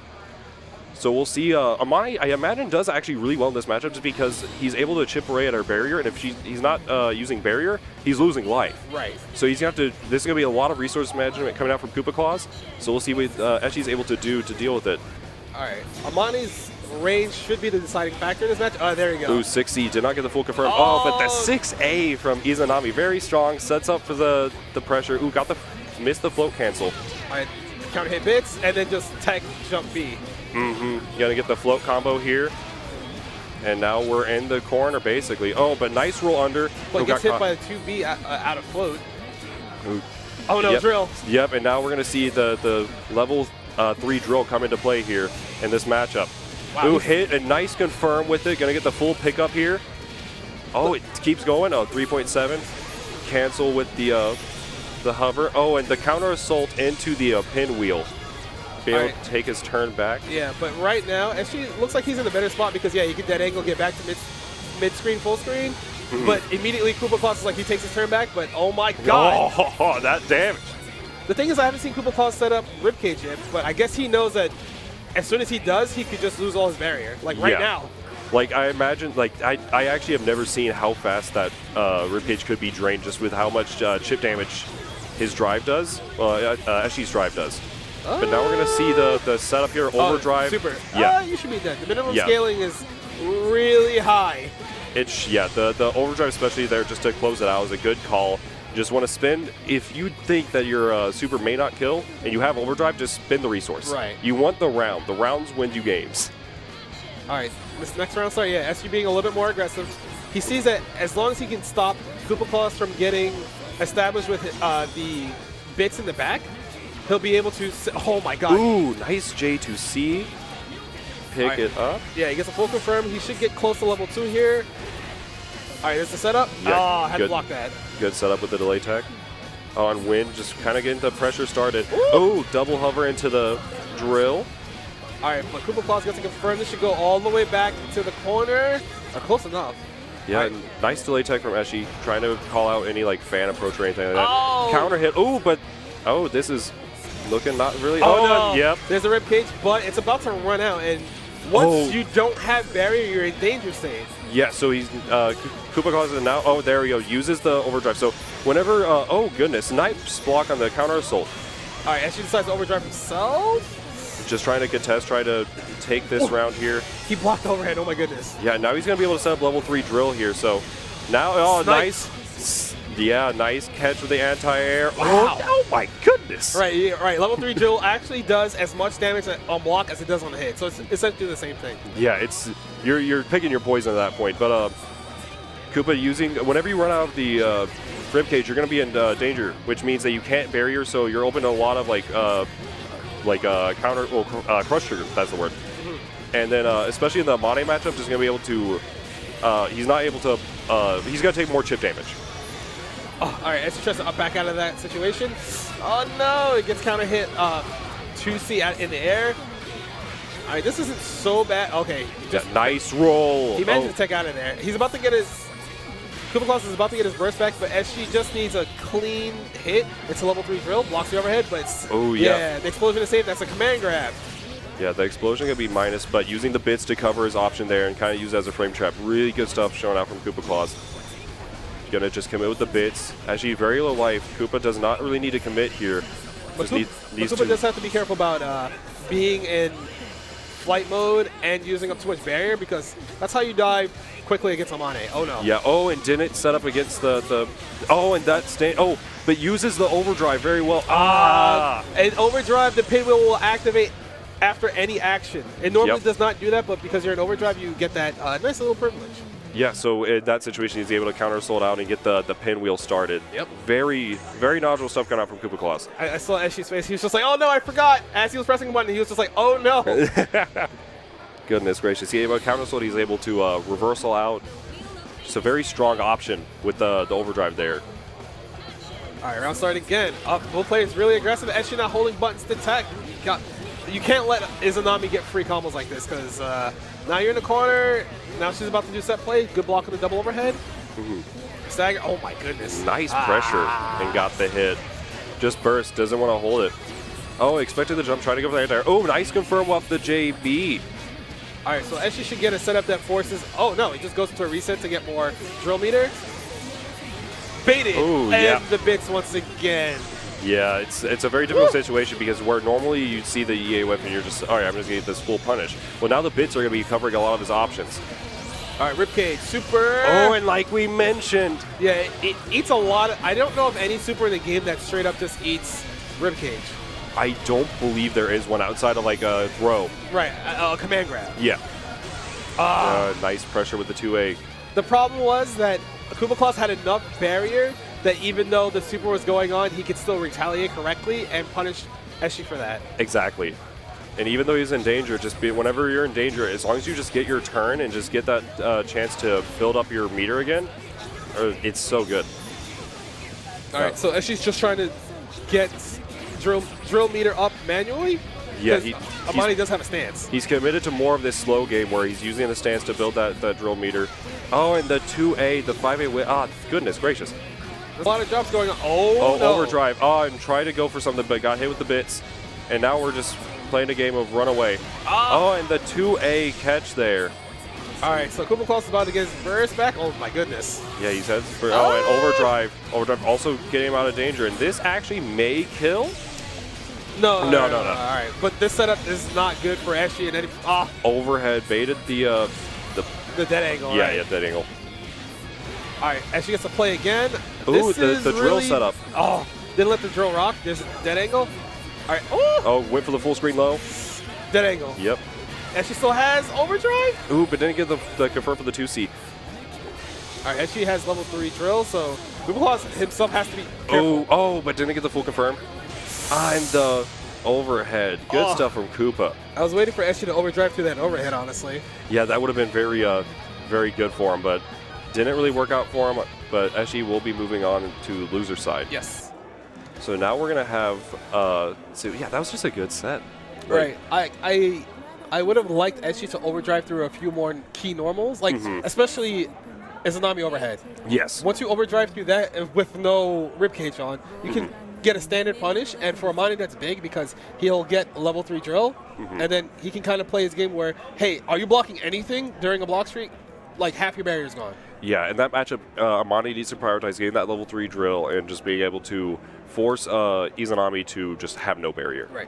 So we'll see. Amane, I imagine, does actually really well in this matchup just because he's able to chip away at her barrier, and if he's not using barrier, he's losing life. Right. So he's going to have to. This is going to be a lot of resource management coming out from Koopa Claus. So we'll see what Eshi's able to do to deal with it. All right. Amane's range should be the deciding factor in this match. Oh, there you go. Ooh, 6C did not get the full confirm. Oh, but the 6A from Izanami, very strong, sets up for the pressure. Ooh, missed the float cancel. All right, counter hit bits, and then just tech jump B. Gonna get the float combo here. And now we're in the corner, basically. Oh, but nice roll under. But gets hit by the 2B out of float. Ooh. Oh, no, drill. Yep, and now we're gonna see the level 3 drill come into play here in this matchup. Wow. Ooh, hit a nice confirm with it. Gonna get the full pickup here. Oh, it keeps going. Oh, 3.7. Cancel with the hover. Oh, and the counter assault into the pinwheel. Be able to take his turn back. Yeah, but right now, actually, looks like he's in a better spot because, yeah, you get that angle, get back to mid-screen, full screen. But immediately, Koopa Claus is like, he takes his turn back, but oh my god. Oh, that damage. The thing is, I haven't seen Koopa Claus set up ribcage yet, but I guess he knows that as soon as he does, he could just lose all his barrier, like right now. Like, I imagine, like, I actually have never seen how fast that ribcage could be drained just with how much chip damage his drive does, Eshi's drive does. But now we're going to see the setup here, overdrive. Super. Yeah. You should be dead. The minimum scaling is really high. The overdrive, especially there, just to close it out, is a good call. Just want to spin. If you think that your super may not kill and you have overdrive, just spin the resource. Right. You want the round. The rounds win you games. All right. This next round start, yeah, SU being a little bit more aggressive. He sees that as long as he can stop Koopa Claus from getting established with the bits in the back, he'll be able to. Oh my god. Ooh, nice J2C. Pick it up. Yeah, he gets a full confirm. He should get close to level 2 here. All right, there's the setup. Yeah, I had to block that. Good setup with the delay tech. On wind, just kind of getting the pressure started. Oh, double hover into the drill. All right, but Koopa Claus gets to confirm. This should go all the way back to the corner. Close enough. Yeah, nice delay tech from Eshi. Trying to call out any like fan approach or anything like that. Counter hit. Oh, this is looking not really. No. Yep. There's a rib cage, but it's about to run out. And once you don't have barrier, you're in danger state. Yeah, so he's Koopa Claus is now. Oh, there we go. Uses the overdrive. So whenever, oh goodness, nice block on the counter assault. All right, Eshi decides to overdrive himself. Just trying to contest, try to take this round here. He blocked overhead. Oh my goodness. Yeah, now he's gonna be able to set up level 3 drill here. So now, nice. Yeah, nice catch with the anti-air. Wow. Oh my goodness. Right, yeah, right. Level 3 drill actually does as much damage on block as it does on hit, so it's essentially the same thing. Yeah, it's you're picking your poison at that point. But Koopa whenever you run out of the ribcage, you're going to be in danger, which means that you can't barrier, so you're open to a lot of counter, crush trigger. That's the word. And then especially in the Mane matchup, just going to be able to. He's not able to. He's going to take more chip damage. Oh, all right, Essie tries to up back out of that situation. Oh no, it gets counter hit 2C in the air. All right, this isn't so bad. Okay. Nice roll. He managed to take out of there. He's about to get his. Koopa Claus is about to get his burst back, but SG just needs a clean hit. It's a level 3 drill, blocks the overhead, but yeah, the explosion is safe. That's a command grab. Yeah, the explosion going to be minus, but using the bits to cover his option there and kind of use it as a frame trap. Really good stuff showing out from Koopa Claus. Going to just commit with the bits. Actually, very low life. Koopa does not really need to commit here. But Koopa does have to be careful about being in flight mode and using up too much barrier, because that's how you die quickly against Amane. Oh no. Yeah, and didn't set up against the and that but uses the overdrive very well. And overdrive, the pinwheel will activate after any action. It normally does not do that, but because you're in overdrive, you get that nice little privilege. Yeah, so in that situation, he's able to counter sold out and get the pinwheel started. Yep. Very, very nodule stuff coming out from Koopa Claus. I saw Eshi's face. He was just like, oh no, I forgot. As he was pressing a button, he was just like, oh no. Goodness gracious. He's able to counter sold. He's able to reversal out. Just a very strong option with the overdrive there. All right, round starting again. Both players really aggressive. Eshi not holding buttons to tech. You can't let Izanami get free combos like this, because now you're in the corner. Now she's about to do set play. Good block on the double overhead. Stagger. Oh my goodness. Nice pressure and got the hit. Just burst. Doesn't want to hold it. Oh, expected the jump. Trying to go for the air. Oh, nice confirm off the JB. All right, so Eshi should get a setup that forces. Oh no, he just goes into a reset to get more drill meter. Baited. Ooh, and the bits once again. Yeah, it's a very difficult situation, because where normally you'd see the EA weapon, you're just, all right, I'm just going to get this full punish. Well, now the bits are going to be covering a lot of his options. All right, Ribcage, super. Oh, and like we mentioned. Yeah, it eats a lot. I don't know of any super in the game that straight up just eats Ribcage. I don't believe there is one outside of like a throw. Right, a command grab. Yeah. Nice pressure with the 2A. The problem was that Koopa Claus had enough barrier that even though the super was going on, he could still retaliate correctly and punish Eshi for that. Exactly. And even though he's in danger, whenever you're in danger, as long as you just get your turn and just get that chance to build up your meter again, it's so good. All right, so Eshi's just trying to get drill meter up manually. Yeah, Amani does have a stance. He's committed to more of this slow game where he's using the stance to build that drill meter. Oh, and the 2A, the 5A, goodness gracious. There's a lot of jumps going on. Oh, no. Overdrive. And try to go for something, but got hit with the bits. And now we're just playing a game of runaway. And the 2A catch there. All right, so Koopa Claus is about to get his burst back. Oh, my goodness. Yeah, he says, and overdrive. Overdrive also getting him out of danger. And this actually may kill. No. All right, but this setup is not good for Eshi and any. Overhead baited the dead angle. Yeah, right? yeah, dead angle. All right, Eshi gets to play again. Ooh, the drill setup. Didn't let the drill rock. There's a dead angle. All right. Went for the full screen low. Dead angle. Yep. Eshi still has overdrive. Ooh, but didn't get the confirm for the 2C. All right, Eshi has level 3 drill, so Koopa Claus himself has to be careful. But didn't get the full confirm. And the overhead. Good stuff from Koopa. I was waiting for Eshi to overdrive through that overhead, honestly. Yeah, that would have been very, very good for him, but didn't really work out for him. But Eshi will be moving on to loser side. Yes. So now we're gonna have. That was just a good set. Right. I would have liked Eshi to overdrive through a few more key normals, like especially Izanami overhead. Yes. Once you overdrive through that with no ribcage on, you can get a standard punish, and for Amani that's big because he'll get level 3 drill, and then he can kind of play his game where, hey, are you blocking anything during a block streak? Like half your barrier is gone. Yeah, in that matchup, Amani needs to prioritize getting that level 3 drill and just being able to force Izanami to just have no barrier. Right.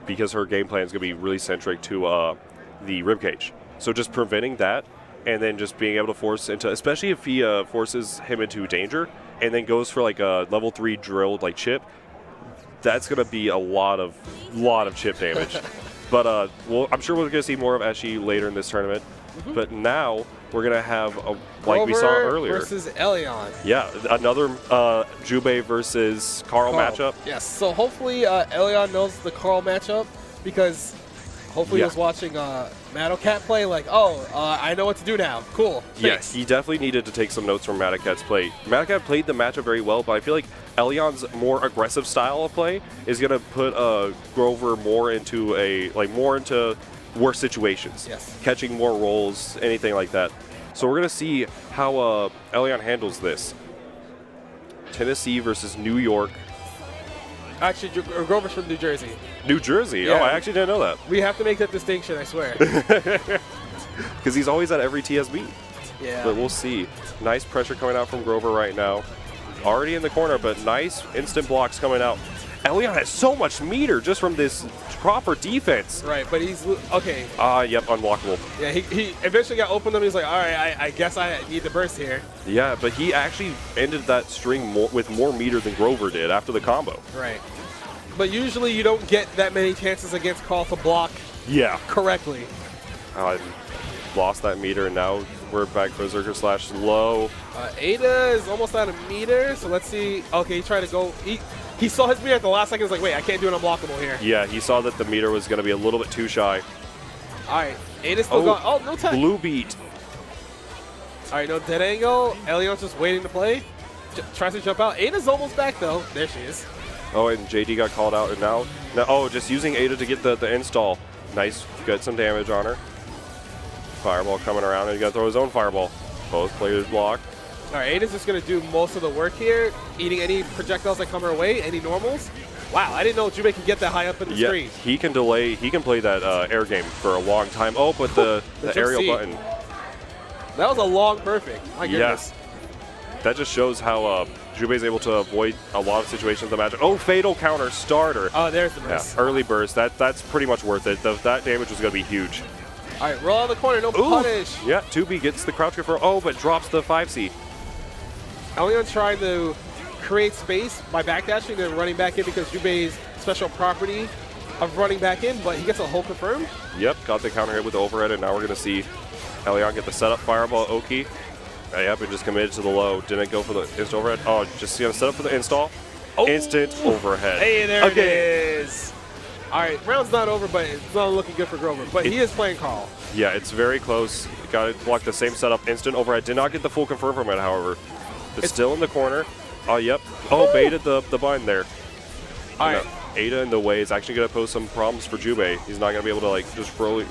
Because her game plan is going to be really centric to the ribcage. So just preventing that, and then just being able to force into, especially if he forces him into danger, and then goes for like a level 3 drilled like chip, that's gonna be a lot of chip damage. But well, I'm sure we're gonna see more of Eshi later in this tournament. But now we're gonna have like we saw earlier versus Elion. Yeah, another Jubei versus Carl matchup. Yes. So hopefully Elion knows the Carl matchup because hopefully he was watching Madocat play. Like, I know what to do now. Cool. Yes, he definitely needed to take some notes from Madocat's play. Madocat played the matchup very well, but I feel like Elion's more aggressive style of play is gonna put Grover more into worse situations. Yes. Catching more rolls, anything like that. So we're gonna see how Elion handles this. Tennessee versus New York. Actually, Grover's from New Jersey. New Jersey? Yeah. Oh, I actually didn't know that. We have to make that distinction, I swear. Because he's always at every TSB. Yeah. But we'll see. Nice pressure coming out from Grover right now. Already in the corner, but nice instant blocks coming out. Elion has so much meter just from this proper defense. Right, but he's okay. Yep, unblockable. Yeah, he eventually got opened up. He's like, all right, I guess I need the burst here. Yeah, but he actually ended that string with more meter than Grover did after the combo. Right. But usually you don't get that many chances against Carl to block correctly. Lost that meter, and now we're back Berserker / low. Ada is almost out of meter, so let's see. Okay, he tried to go. He saw his meter at the last second. He's like, wait, I can't do an unblockable here. Yeah, he saw that the meter was going to be a little bit too shy. All right, Ada's still going. Oh, no tech. Blue beat. All right, no dead angle. Elion's just waiting to play. Tries to jump out. Ada's almost back, though. There she is. Oh, and JD got called out, and now just using Ada to get the install. Nice, got some damage on her. Fireball coming around, and he got to throw his own fireball. Both players block. All right, Ada's just going to do most of the work here, eating any projectiles that come her way, any normals. Wow, I didn't know Jubei could get that high up in the screen. He can delay. He can play that air game for a long time. Oh, but the aerial button. That was a long perfect. My goodness. That just shows how Jubei's able to avoid a lot of situations in the match. Oh, fatal counter starter. Oh, there's the burst. Yeah, early burst. That's pretty much worth it. That damage was going to be huge. All right, roll out of the corner. No punish. Yeah, 2B gets the crouch confirm. Oh, but drops the 5C. Elion's trying to create space by backdashing and running back in because Jubei's special property of running back in, but he gets a hold confirmed. Yep, got the counter hit with the overhead, and now we're going to see Elion get the setup fireball. Oki. Yep, and just committed to the low. Didn't go for the instant overhead. Oh, just going to set up for the install. Oh. Instant overhead. Hey, there it is. All right, round's not over, but it's not looking good for Grover. But he is playing Carl. Yeah, it's very close. Got to block the same setup. Instant overhead. Did not get the full confirm from it, however. It's still in the corner. Oh, yep. Oh, baited the bind there. All right. Ada in the way is actually going to pose some problems for Jubei. He's not going to be able to like just freely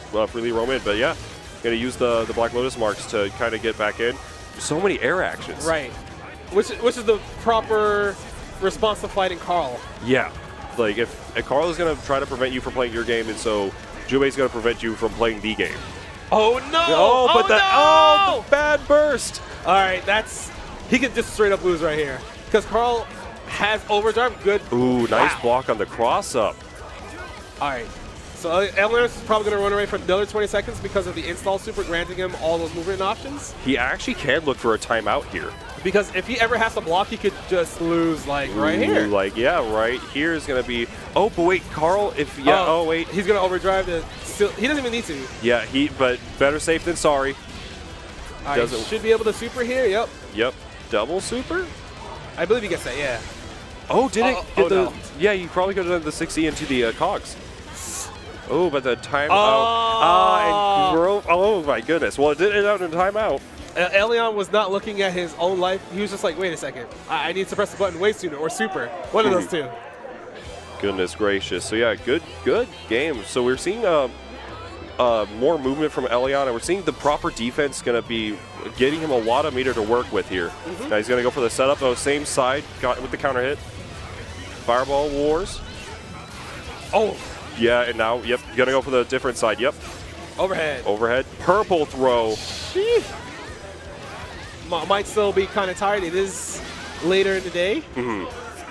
roam in. But yeah, going to use the Black Lotus marks to kind of get back in. So many air actions. Right. Which is the proper response to fighting Carl. Yeah. Like if Carl is going to try to prevent you from playing your game, and so Jubei's going to prevent you from playing the game. Oh no! Oh, bad burst. All right, he could just straight up lose right here because Carl has overdrive. Good. Ooh, nice block on the cross up. All right, so Elmhurst is probably going to run away for another 20 seconds because of the install super granting him all those movement options. He actually can look for a timeout here. Because if he ever has to block, he could just lose like right here. Like, yeah, right here is going to be. Oh, but wait, Carl, wait. He's going to overdrive to still. He doesn't even need to. Yeah, but better safe than sorry. He should be able to super here. Yep. Yep. Double super? I believe he gets that, yeah. Oh, did it? No. Yeah, you probably could have done the 6E into the cogs. Oh, but the timeout. Oh, my goodness. Well, it did end out in timeout. Elion was not looking at his own life. He was just like, wait a second. I need to press the button way sooner or super. One of those two. Goodness gracious. So, yeah, good game. So, we're seeing more movement from Elion, and we're seeing the proper defense going to be getting him a lot of meter to work with here. Now, he's going to go for the setup. Oh, same side. Got with the counter hit. Fireball wars. Oh. Yeah, and now, yep, going to go for the different side. Yep. Overhead. Purple throw. Sheesh. Might still be kind of tired. It is later in the day. All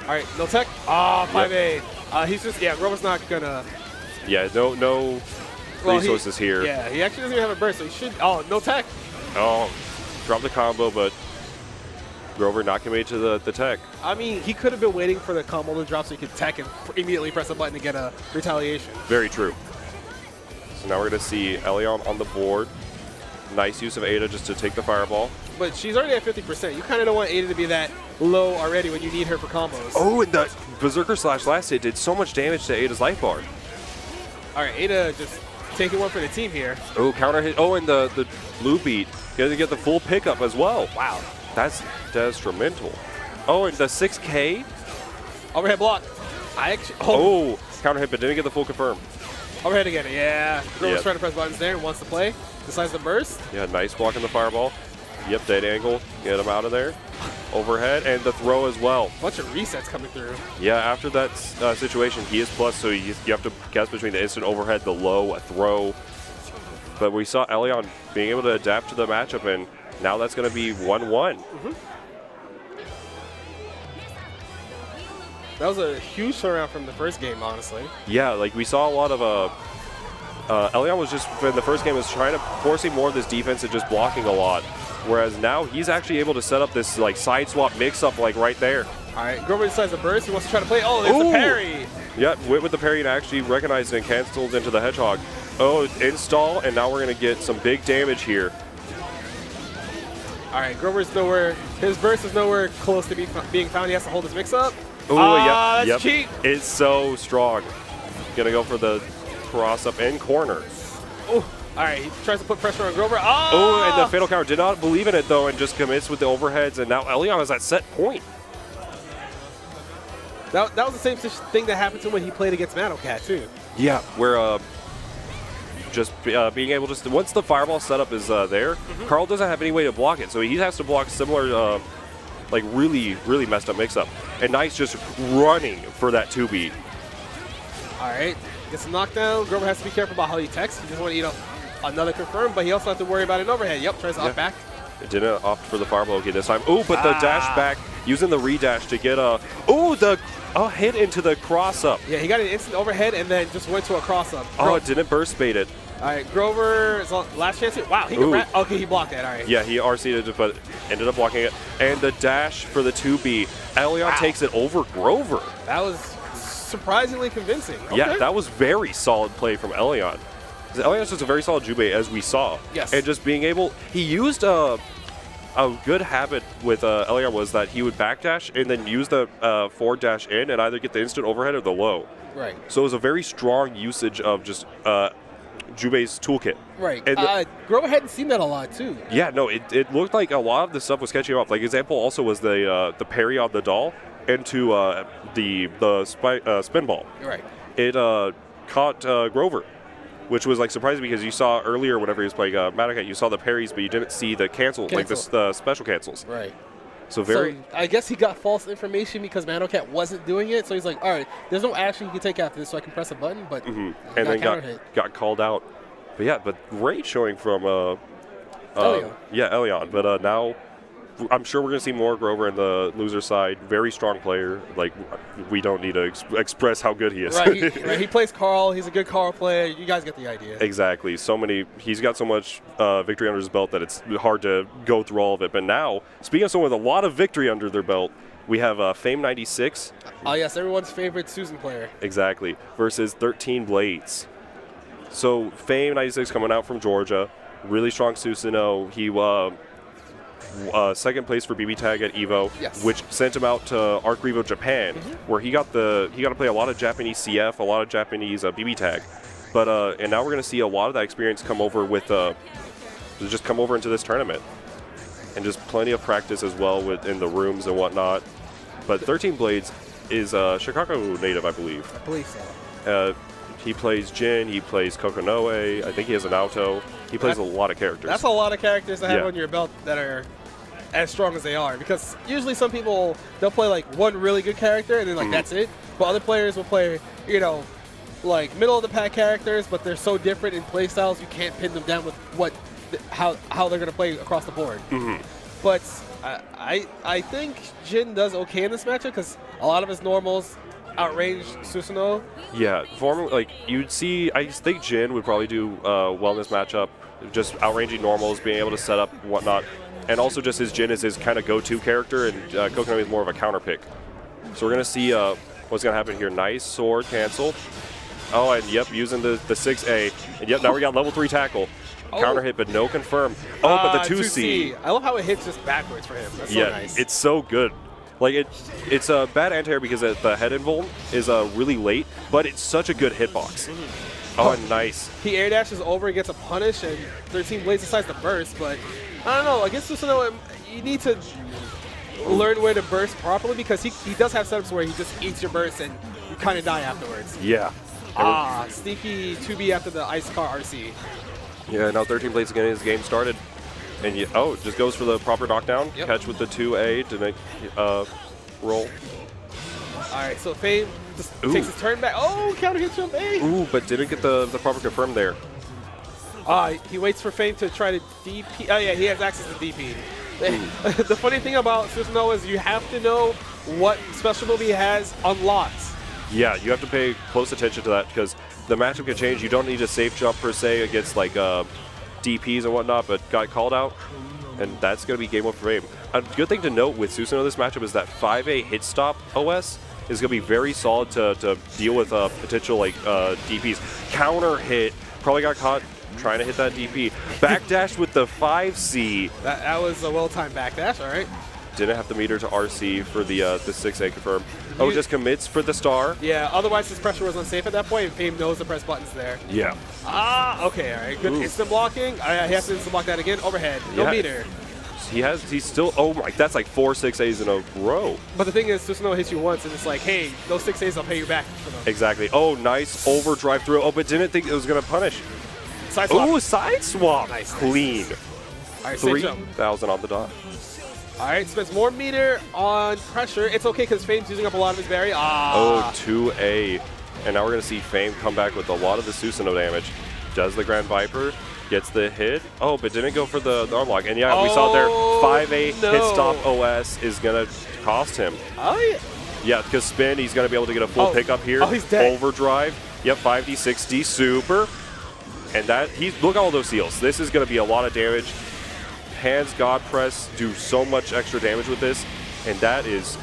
right, no tech. 5A. He's just, Grover's not going to. Yeah, no resources here. Yeah, he actually doesn't even have a burst, so he should. Oh, no tech. Oh, dropped the combo, but Grover not committed to the tech. I mean, he could have been waiting for the combo to drop so he could tech and immediately press a button to get a retaliation. Very true. So now we're going to see Elion on the board. Nice use of Ada just to take the fireball. But she's already at 50%. You kind of don't want Ada to be that low already when you need her for combos. Oh, and the Berserker slash last hit did so much damage to Ada's life bar. All right, Ada just taking one for the team here. Oh, counter hit. Oh, and the blue beat. Going to get the full pickup as well. Wow, that's detrimental. Oh, and the 6K. Overhead block. I actually. Oh, counter hit, but didn't get the full confirm. Overhead again. Yeah. Grover's trying to press buttons there and wants to play. Decides to burst. Yeah, nice block in the fireball. Yep, dead angle. Get him out of there. Overhead and the throw as well. Bunch of resets coming through. Yeah, after that situation, he is plus, so you have to guess between the instant overhead, the low, a throw. But we saw Elion being able to adapt to the matchup, and now that's going to be 1-1. That was a huge turnaround from the first game, honestly. Yeah, like we saw a lot of Elion was just, in the first game, was trying to forcing more of this defense and just blocking a lot. Whereas now he's actually able to set up this like side swap mix up like right there. All right, Grover decides to burst. He wants to try to play. Oh, there's the parry. Yeah, with the parry and actually recognized it and canceled into the hedgehog. Oh, install, and now we're going to get some big damage here. All right, Grover's nowhere. His burst is nowhere close to being found. He has to hold his mix up. Oh, that's cheap. It's so strong. Going to go for the cross up and corner. Oh. All right, he tries to put pressure on Grover. Oh, and the fatal counter did not believe in it, though, and just commits with the overheads, and now Elion has that set point. That was the same thing that happened to him when he played against Madocat, too. Yeah, where just being able to, once the fireball setup is there, Carl doesn't have any way to block it, so he has to block similar, like really, really messed up mix-up. And Nice just running for that 2-beat. All right, gets a knockdown. Grover has to be careful about how he techs. He doesn't want to eat up another confirm, but he also has to worry about an overhead. Yep, tries to opt back. It didn't opt for the fireball okay this time. Oh, but the dash back, using the redash to get a, hit into the cross-up. Yeah, he got an instant overhead and then just went to a cross-up. Oh, it didn't burst bait it. All right, Grover, last chance here. Wow, he can okay, he blocked that, all right. Yeah, he RC'd it, but ended up blocking it. And the dash for the 2B. Elion takes it over Grover. That was surprisingly convincing. Okay. Yeah, that was very solid play from Elion. Elion's just a very solid Jubei, as we saw. Yes. And just being able, he used a good habit with Elion was that he would backdash and then use the forward dash in and either get the instant overhead or the low. Right. So it was a very strong usage of just Jubei's toolkit. Right. And Grover hadn't seen that a lot, too. Yeah, no, it looked like a lot of the stuff was catching up. Like, example also was the parry on the doll into the spin ball. Right. It caught Grover, which was like surprising because you saw earlier whenever he was playing Madocat, you saw the parries, but you didn't see the cancel. Like the special cancels. Right. So I guess he got false information because Madocat wasn't doing it. So he's like, all right, there's no action he can take after this, so I can press a button. But and then got called out. But yeah, great showing from Elion. Yeah, Elion. But now I'm sure we're going to see more Grover in the loser side. Very strong player. Like, we don't need to express how good he is. Right. He plays Carl. He's a good Carl player. You guys get the idea. Exactly. He's got so much victory under his belt that it's hard to go through all of it. But now, speaking of someone with a lot of victory under their belt, we have Fame 96. Oh, yes, everyone's favorite Susan player. Exactly. Versus 13 Blades. So, Fame 96 coming out from Georgia. Really strong Susanoo. He second place for BB Tag at Evo, which sent him out to Arc Revo Japan, where he got to play a lot of Japanese CF, a lot of Japanese BB Tag. But and now we're going to see a lot of that experience come over into this tournament, and just plenty of practice as well in the rooms and whatnot. But 13 Blades is a Chicago native, I believe. I believe so. He plays Jin, he plays Kokonoe, I think he has an Auto. He plays a lot of characters. That's a lot of characters to have on your belt that are as strong as they are. Because usually some people, they'll play like one really good character and then like that's it. But other players will play, like middle of the pack characters, but they're so different in play styles you can't pin them down with how they're going to play across the board. But I think Jin does okay in this matchup because a lot of his normals outranged Susanoo. Yeah, you'd see, I think Jin would probably do well in this matchup, just outranging normals, being able to set up and whatnot. and also just his Jin is his kind of go-to character, and Kokonami is more of a counter pick. So we're going to see what's going to happen here. Nice sword cancel. Oh, and yep, using the 6A. And yep, now we got level 3 tackle. Counter hit, but no confirm. Oh, but the 2C. I love how it hits just backwards for him. That's so nice. It's so good. Like it's a bad anti-air because the head invuln is really late, but it's such a good hitbox. Oh, nice. He air dashes over and gets a punish, and 13 Blades decides to burst, but I don't know. Against Susanoo, you need to learn where to burst properly because he does have setups where he just eats your burst and you kind of die afterwards. Yeah. Sneaky 2B after the Ice Car RC. Yeah, now 13 Blades again, his game started. And just goes for the proper knockdown. Yep. Catch with the 2A to make roll. All right, so Fame just takes his turn back. Oh, counter hit jump A. Ooh, but didn't get the proper confirm there. He waits for Fame to try to DP. Oh, yeah, he has access to DP. The funny thing about Susanoo is you have to know what special move he has unlocks. Yeah, you have to pay close attention to that because the matchup can change. You don't need a safe jump per se against like DPs and whatnot, but got called out, and that's going to be game over for Fame. A good thing to note with Susanoo this matchup is that 5A hit stop OS is going to be very solid to deal with potential like DPs. Counter hit, probably got caught trying to hit that DP. Backdash with the 5C. That was a well-timed backdash, all right. Didn't have the meter to RC for the 6A confirm. Oh, just commits for the star. Yeah, otherwise his pressure was unsafe at that point, and Fame knows to press buttons there. Yeah. Okay, all right. Good instant blocking. He has to instant block that again. Overhead. No meter. He's still, oh my, that's like 4 6As in a row. But the thing is, Susanoo hits you once, and it's like, hey, those 6As, I'll pay you back for them. Exactly. Oh, nice overdrive through. Oh, but didn't think it was going to punish. Side swap. Ooh, side swap. Nice. Clean. All right, 3,000 on the dot. All right, spends more meter on pressure. It's okay because Fame's using up a lot of his barrier. Oh, 2A. And now we're going to see Fame come back with a lot of the Susanoo damage. Does the Grand Viper, gets the hit. Oh, but didn't go for the unlock. And yeah, we saw there 5A hit stop OS is going to cost him. Oh, yeah. Yeah, because spin, he's going to be able to get a full pickup here. Oh, he's dead. Overdrive. Yep, 5D, 6D, super. And look at all those seals. This is going to be a lot of damage. Hands God Press do so much extra damage with this, and that is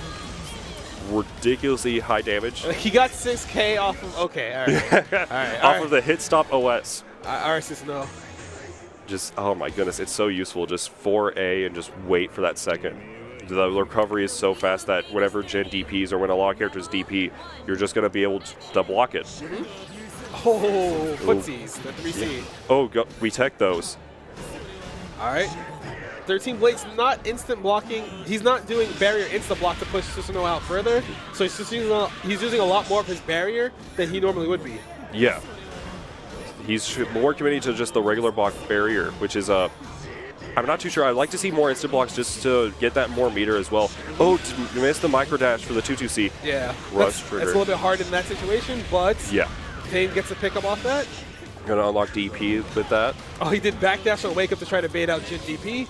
ridiculously high damage. He got 6K off of, okay, all right. Off of the hit stop OS. All right, Susanoo. Just, oh my goodness, it's so useful. Just 4A and just wait for that second. The recovery is so fast that whenever Jin DPs or when a lot of characters DP, you're just going to be able to block it. Oh, footsies, the 3C. Yeah. Oh, retech those. All right. 13 Blades not instant blocking. He's not doing barrier instant block to push Susanoo out further. So he's using a lot more of his barrier than he normally would be. Yeah. He's more committed to just the regular block barrier, which is I'm not too sure. I'd like to see more instant blocks just to get that more meter as well. Oh, missed the micro dash for the 2-2C. Yeah. Rush trigger. That's a little bit hard in that situation, but yeah. Fame gets a pickup off that. Gonna unlock DP with that. Oh, he did backdash on wake up to try to bait out Jin DP.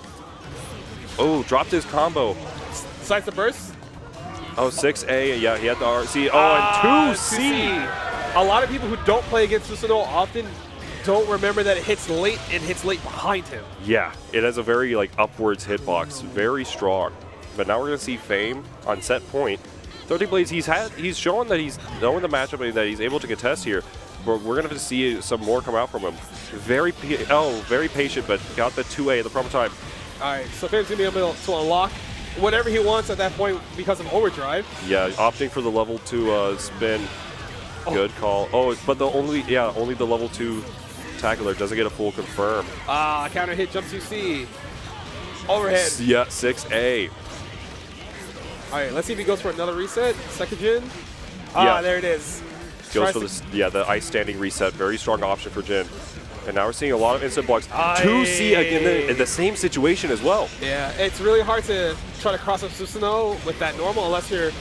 Oh, dropped his combo. Decides to burst. Oh, 6A. Yeah, he had the RC. Oh, and 2C. A lot of people who don't play against Susanoo often don't remember that it hits late and hits late behind him. Yeah, it has a very like upwards hitbox, very strong. But now we're gonna see Fame on set point. 13 Blades. He's shown that he's knowing the matchup and that he's able to contest here. But we're gonna have to see some more come out from him. Very patient, but got the 2A at the proper time. All right, so Fame's gonna be able to unlock whatever he wants at that point because of overdrive. Yeah, opting for the level 2 spin. Good call. Oh, but only the level 2 tackler doesn't get a full confirm. Counter hit jump 2C. Overhead. Yeah, 6A. All right, let's see if he goes for another reset. Second Jin. Yeah. There it is. Goes for this, the ice standing reset. Very strong option for Jin. And now we're seeing a lot of instant blocks. 2C again in the same situation as well. Yeah, it's really hard to try to cross up Susanoo with that normal unless your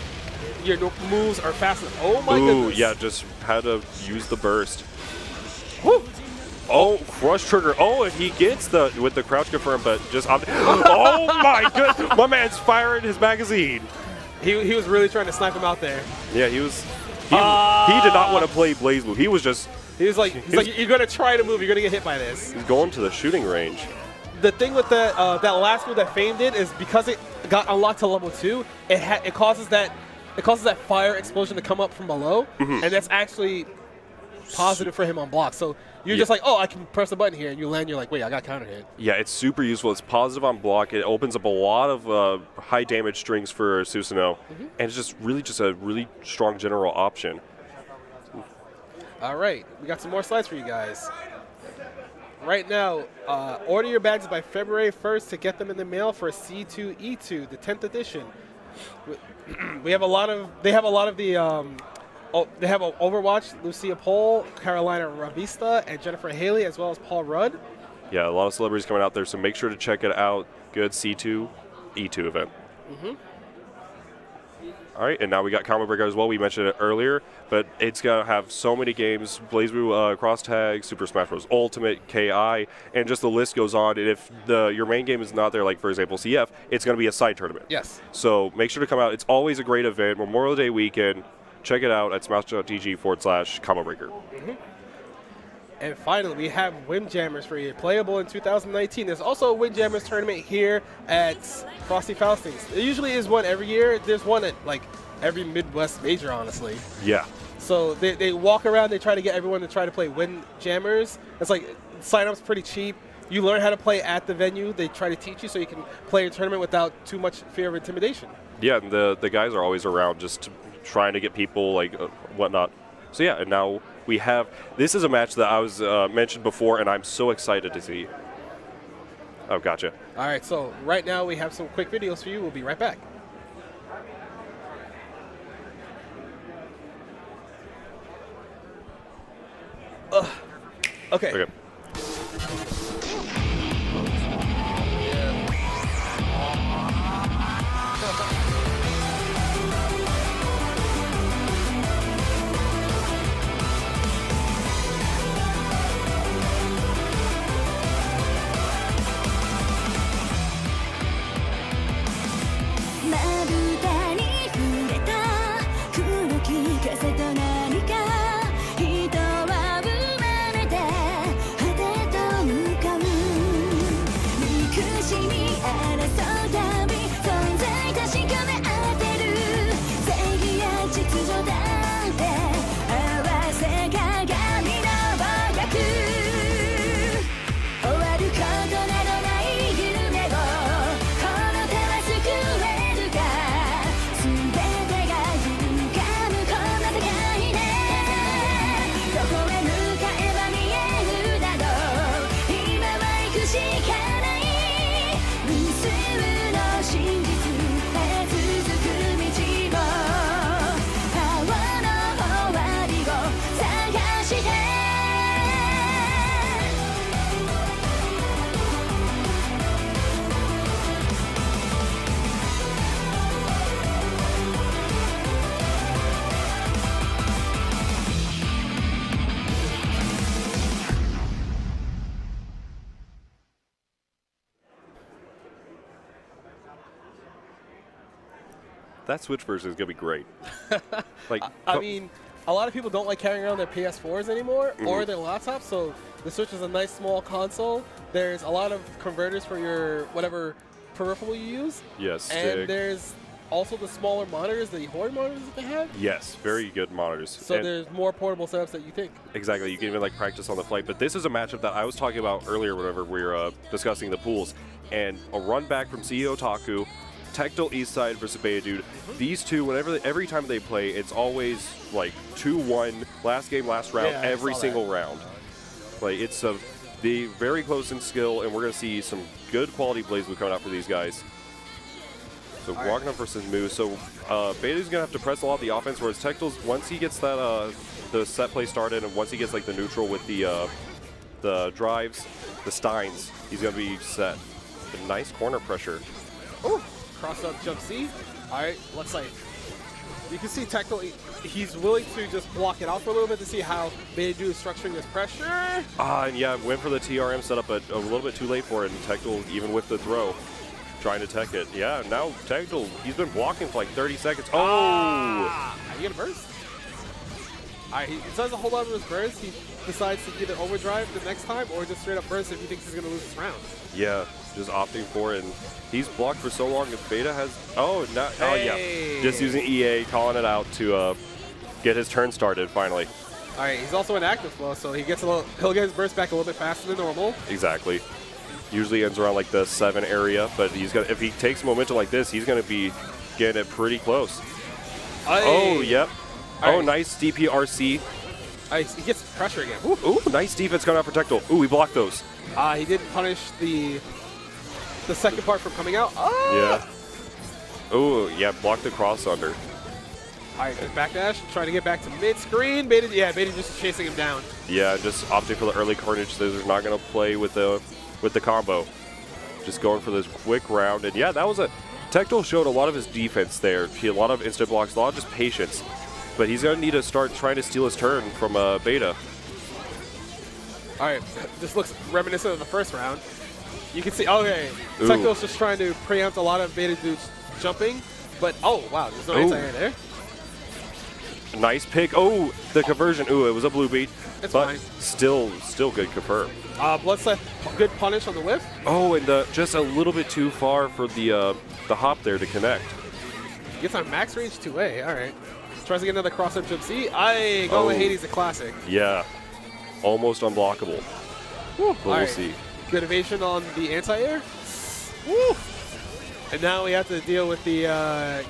moves are fast enough. Oh my goodness. Yeah, just had to use the burst. Woo. Oh, crush trigger. Oh, and he gets with the crouch confirm, but just oh my goodness. My man's firing his magazine. He was really trying to snipe him out there. Yeah, he did not want to play BlazBlue. He was like, you're gonna try to move, you're gonna get hit by this. He's going to the shooting range. the thing with that last move that Fame did is because it got unlocked to level 2, it causes that fire explosion to come up from below, and that's actually positive for him on block. So you're just like, oh, I can press the button here, and you land. You're like, wait, I got counter hit. Yeah, it's super useful. It's positive on block. It opens up a lot of high damage strings for Susanoo, and it's just a really strong general option. All right, we got some more slides for you guys. Right now, order your bags by February 1st to get them in the mail for C2E2, the 10th edition. They have Overwatch, Lucia Pohl, Carolina Ravista, and Jennifer Haley, as well as Paul Rudd. Yeah, a lot of celebrities coming out there, so make sure to check it out. Good C2, E2 event. All right, and now we got Combo Breaker as well. We mentioned it earlier, but it's going to have so many games, BlazBlue Cross Tag, Super Smash Bros. Ultimate, KI, and just the list goes on. And if your main game is not there, like, for example, CF, it's going to be a side tournament. Yes. So make sure to come out. It's always a great event. Memorial Day weekend. Check it out at smash.tg/Combo Breaker. And finally, we have Windjammers for you, playable in 2019. There's also a Windjammers tournament here at Frosty Faustings. There usually is one every year. There's one at like every Midwest major, honestly. Yeah. So they walk around, they try to get everyone to try to play Windjammers. It's like sign-up's pretty cheap. You learn how to play at the venue. They try to teach you so you can play a tournament without too much fear of intimidation. Yeah, and the guys are always around just trying to get people, like, whatnot. So yeah, and now we have, this is a match that I was mentioned before, and I'm so excited to see. Oh, gotcha. All right, so right now we have some quick videos for you. We'll be right back. Okay. That Switch version is going to be great. Like, I mean, a lot of people don't like carrying around their PS4s anymore or their laptops, so the Switch is a nice small console. There's a lot of converters for your whatever peripheral you use. Yes. And there's also the smaller monitors, the Horde monitors that they have. Yes, very good monitors. So and there's more portable setups that you think. Exactly. You can even like practice on the flight. But this is a matchup that I was talking about earlier whenever we were discussing the pools. And a run back from CEO Otaku, Tactile Eastside versus Beta Dude. These two, every time they play, it's always like 2-1, last game, last round, every single round. Like it's the very close in skill, and we're gonna see some good quality BlazBlue coming out for these guys. So walking up versus Moose. So Beta's gonna have to press a lot of the offense, whereas Tactile's once he gets that the set play started, and once he gets like the neutral with the drives, the Steins, he's gonna be set. A nice corner pressure. Oh. Cross up jump C. All right, let's say you can see Tactile, he's willing to just block it out for a little bit to see how Beta Dude is structuring this pressure. And yeah, went for the TRM setup, but a little bit too late for it. And Tactile, even with the throw, trying to tech it. Yeah, now Tactile, he's been blocking for like 30 seconds. Oh! You get a burst? All right, he does a whole lot of his burst. He decides to either overdrive the next time or just straight up burst if he thinks he's going to lose this round. Yeah, just opting for it. And he's blocked for so long. If Beta has... Oh, not, oh yeah. Just using EA, calling it out to get his turn started finally. All right, he's also in active flow, so he gets he'll get his burst back a little bit faster than normal. Exactly. Usually ends around like the 7 area, but if he takes momentum like this, he's going to be getting it pretty close. Oh, yep. Oh, nice DPRC. He gets pressure again. Ooh, nice defense coming out for Tectal. Ooh, we blocked those. He did punish the second part from coming out. Yeah. Ooh, yeah, blocked the cross under. All right, good backdash. Trying to get back to mid-screen. Beta just chasing him down. Yeah, just opting for the early carnage. Scissors not going to play with the combo. Just going for this quick round. And yeah, that was Tectal showed a lot of his defense there. He had a lot of instant blocks, a lot of just patience. But he's going to need to start trying to steal his turn from Beta. All right, this looks reminiscent of the first round. You can see, okay, Tectal's just trying to preempt a lot of Beta dudes jumping. But, oh, wow, there's no anti-air there. Nice pick. Oh, the conversion. Ooh, it was a blue beat. It's but fine. Still good confirm. Bloodsleth, good punish on the whiff. Oh, and just a little bit too far for the hop there to connect. Gets on max range 2A. All right. Tries to get another cross-up jump C. Going with Hades, a classic. Yeah. Almost unblockable. Woo. But we'll see. Good evasion on the anti-air. Woo. And now we have to deal with the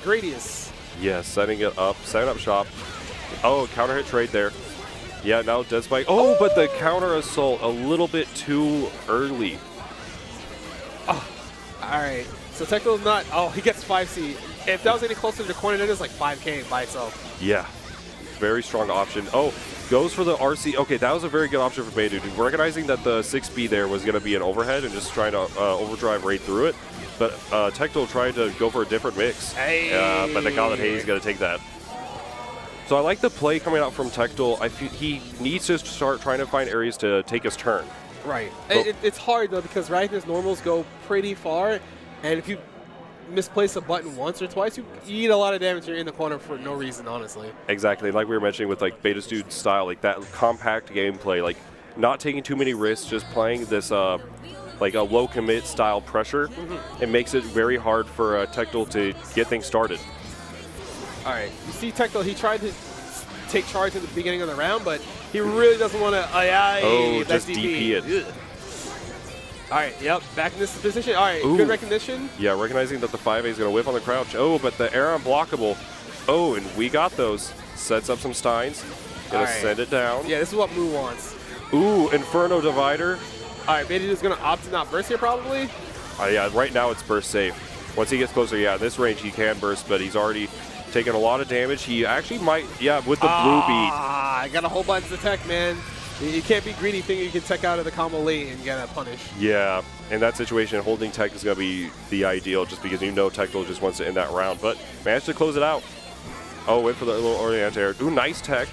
Gradius. Yeah, setting up shop. Oh, counter hit trade there. Yeah, now dead spike. Oh, but the counter assault a little bit too early. Oh, all right. So Tectal's not. Oh, he gets 5C. If that was any closer to the corner, that is like 5K by itself. Yeah, very strong option. Oh, goes for the RC. Okay, that was a very good option for Beta. Recognizing that the 6B there was going to be an overhead and just trying to overdrive right through it. But Tectal tried to go for a different mix. But the Gauntlet Haze is going to take that. So I like the play coming out from Tectal. I feel he needs to start trying to find areas to take his turn. Right. It's hard, though, because Ragna's normals go pretty far. And if you misplace a button once or twice, you eat a lot of damage. You're in the corner for no reason, honestly. Exactly. Like we were mentioning with like Beta Dude's style, like that compact gameplay, like not taking too many risks, just playing this like a low commit style pressure. It makes it very hard for Tectal to get things started. All right, you see Tectal, he tried to take charge at the beginning of the round, but he really doesn't want to, just DP it. All right, yep, back in this position. All right, good recognition. Yeah, recognizing that the 5A is going to whip on the crouch. Oh, but the air unblockable. Oh, and we got those. Sets up some steins. Gonna send it down. Yeah, this is what Moo wants. Ooh, Inferno Divider. All right, Beta is going to opt to not burst here probably. Yeah, right now it's burst safe. Once he gets closer, yeah, in this range he can burst, but he's already taking a lot of damage. He actually might, with the blue beat. I got a whole bunch of tech, man. You can't be greedy thinking you can tech out of the combo late and get a punish. Yeah, in that situation, holding tech is going to be the ideal just because you know Tectal just wants to end that round, but managed to close it out. Oh, went for the little early anti-air. Ooh, nice tech.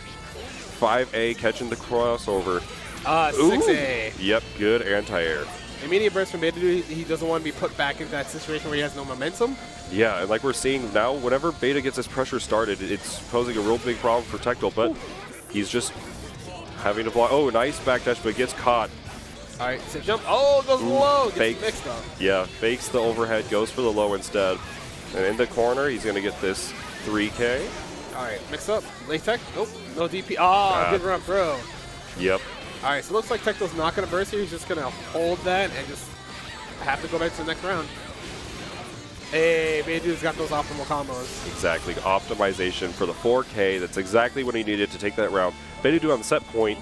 5A catching the crossover. 6A. Yep, good anti-air. Immediate burst from Beta. He doesn't want to be put back into that situation where he has no momentum. Yeah, and like we're seeing now, whenever Beta gets his pressure started, it's posing a real big problem for Tectal, but he's just having to block. Oh, nice backdash, but gets caught. All right, so jump. Oh, goes low. Gets mixed up. Yeah, fakes the overhead, goes for the low instead. And in the corner, he's going to get this 3K. All right, mix up. Late tech. Nope, no DP. Good run, bro. Yep. All right, so it looks like Tectal's not going to burst here. He's just going to hold that and just have to go back to the next round. Hey, Beiju's got those optimal combos. Exactly. Optimization for the 4K. That's exactly what he needed to take that round. Beidu on the set point.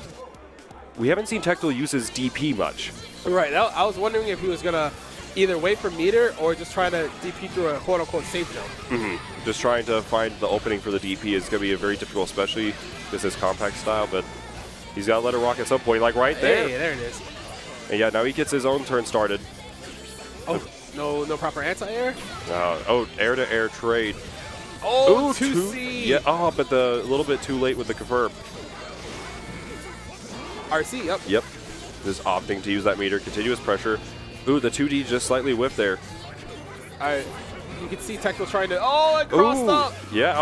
We haven't seen Tectal use his DP much. Right. I was wondering if he was going to either wait for meter or just try to DP through a quote-unquote safe jump. Just trying to find the opening for the DP is going to be very difficult, especially this is compact style, but he's got to let it rock at some point, like right there. Hey, there it is. And yeah, now he gets his own turn started. Oh, no proper anti-air? Air-to-air trade. Oh, 2C. Yeah, but a little bit too late with the confirm. RC, yep. Yep. Just opting to use that meter. Continuous pressure. Ooh, the 2D just slightly whipped there. You can see Tectal trying to... Oh, it crossed up. Yeah,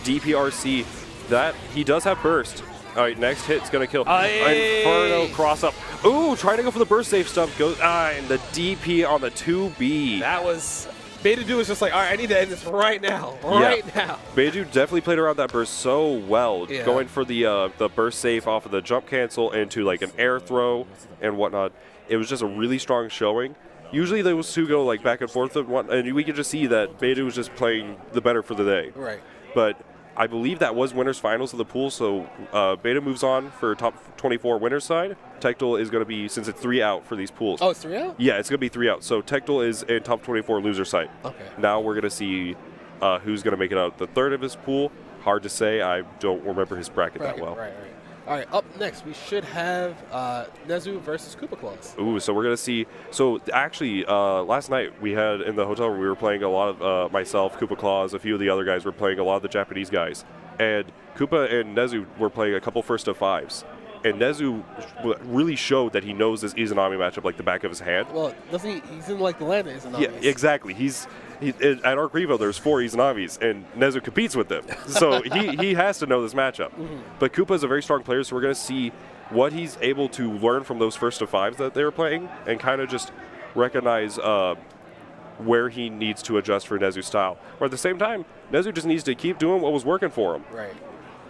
DPRC. That, he does have burst. All right, next hit's going to kill. Aye. Inferno cross up. Ooh, trying to go for the burst safe stump. Goes, and the DP on the 2B. That was... Beta was just like, all right, I need to end this right now. Right now. Beta definitely played around that burst so well, going for the burst safe off of the jump cancel into like an air throw and whatnot. It was just a really strong showing. Usually those two go like back and forth, and we could just see that Beta was just playing the better for the day. Right. But I believe that was winners finals of the pool, so Beta moves on for top 24 winners side. Tectal is going to be, since it's 3 out for these pools. Oh, it's 3 out? Yeah, it's going to be 3 out. So Tectal is in top 24 loser side. Okay. Now we're going to see who's going to make it out the third of his pool. Hard to say. I don't remember his bracket that well. Right. All right, up next, we should have Nezu versus Koopa Claus. Ooh, so we're going to see. So actually, last night we had in the hotel room, we were playing a lot of myself, Koopa Claus, a few of the other guys were playing a lot of the Japanese guys. And Koopa and Nezu were playing a couple first of fives. And Nezu really showed that he knows this Izanami matchup like the back of his hand. Well, doesn't he? He's in like the land of Izanamis. Yeah, exactly. At Arc Revo, there's 4 Izanamis, and Nezu competes with them. So he has to know this matchup. But Koopa is a very strong player, so we're going to see what he's able to learn from those first of fives that they were playing and kind of just recognize where he needs to adjust for Nezu's style. Or at the same time, Nezu just needs to keep doing what was working for him. Right.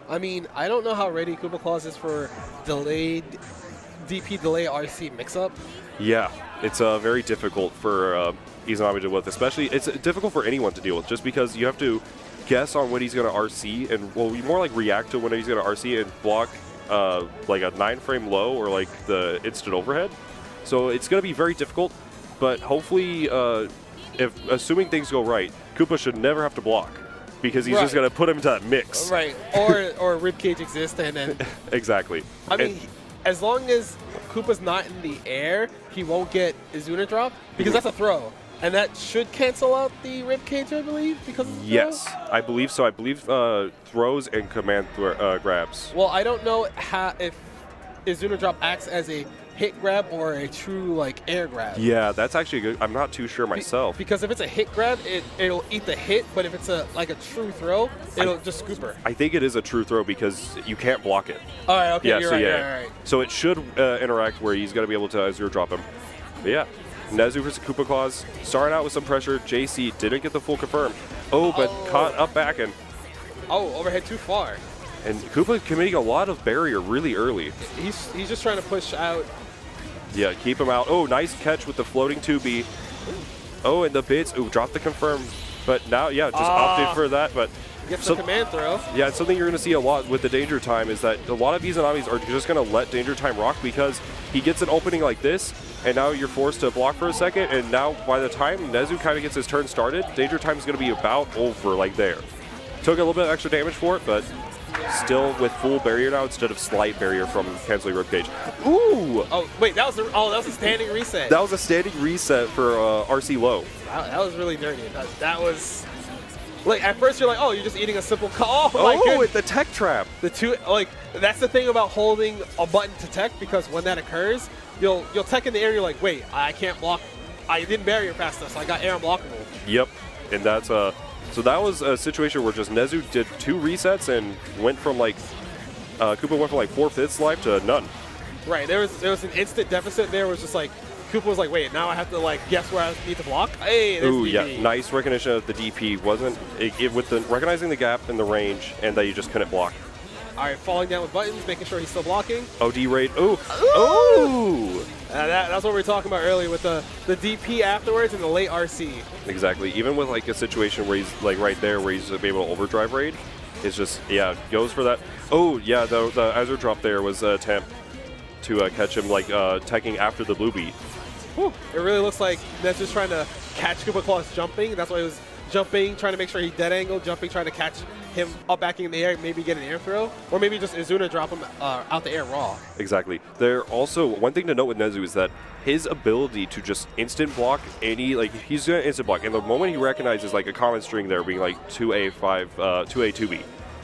I mean, I don't know how ready Koopa Claus is for delayed DP delay RC mix-up. Yeah, it's very difficult for Izanami to deal with. Especially, it's difficult for anyone to deal with just because you have to guess on when he's going to RC and, well, more like react to when he's going to RC and block like a 9-frame low or like the instant overhead. So it's going to be very difficult, but hopefully, if assuming things go right, Koopa should never have to block because he's just going to put him into that mix. Right, or ribcage exists and then... Exactly. I mean, as long as Koopa's not in the air, he won't get Izuna drop because that's a throw. And that should cancel out the ribcage, I believe, because of the Yes, I believe so. I believe throws and command grabs. Well, I don't know if Izuna drop acts as a hit grab or a true like air grab. Yeah, that's actually good. I'm not too sure myself. Because if it's a hit grab, it'll eat the hit, but if it's a true throw, it'll just scoop her. I think it is a true throw because you can't block it. All right, okay, Yeah, you're so right, yeah. you're right. So it should interact where he's going to be able to zero drop him. But yeah, Nezu versus Koopa Claus, starting out with some pressure. JC didn't get the full confirm. Oh, but caught up back and... Oh, overhead too far. And Koopa committing a lot of barrier really early. He's just trying to push out. Yeah, keep him out. Oh, nice catch with the floating 2B. Oh, and the bits. Ooh, dropped the confirm. But now, yeah, just opted for that. But Gets the command throw. Yeah, it's something you're going to see a lot with the Danger Time is that a lot of Izanamis are just going to let Danger Time rock because he gets an opening like this, and now you're forced to block for a second, and now by the time Nezu kind of gets his turn started, Danger Time is going to be about over like there. Took a little bit of extra damage for it, but still with full barrier now instead of slight barrier from canceling ribcage. Ooh! Oh, wait, that was a standing reset. That was a standing reset for RC low. That was really dirty. That was... Like, at first you're like, oh, you're just eating a simple... Oh, my Oh, goodness. with the tech trap. The two, like, that's the thing about holding a button to tech, because when that occurs, you'll tech in the air, you're like, wait, I can't block. I didn't barrier fast enough, so I got air unblockable. Yep, and that's so that was a situation where just Nezu did 2 resets and went from like Koopa went from like 4/5 life to none. Right, there was an instant deficit there. It was just like Koopa was like, wait, now I have to like guess where I need to block. Hey, there's Ooh, DP. yeah, nice recognition of the DP. Wasn't it with the recognizing the gap in the range and that you just couldn't block. All right, falling down with buttons, making sure he's still blocking. OD rate. Ooh, ooh. That's what we were talking about earlier with the DP afterwards and the late RC. Exactly. Even with like a situation where he's like right there where he's able to overdrive raid, it's just goes for that. Oh yeah, the Azure drop there was an attempt to catch him like teching after the blue beat. Whew. It really looks like that's just trying to catch Koopa Claus jumping. That's why he was jumping, trying to make sure he dead angle, jumping, trying to catch him up backing in the air, maybe get an air throw, or maybe just Izuna drop him out the air raw. Exactly. There also, one thing to note with Nezu is that his ability to just instant block any, like he's going to instant block, and the moment he recognizes like a common string there being like 2A5, 2A, 2B,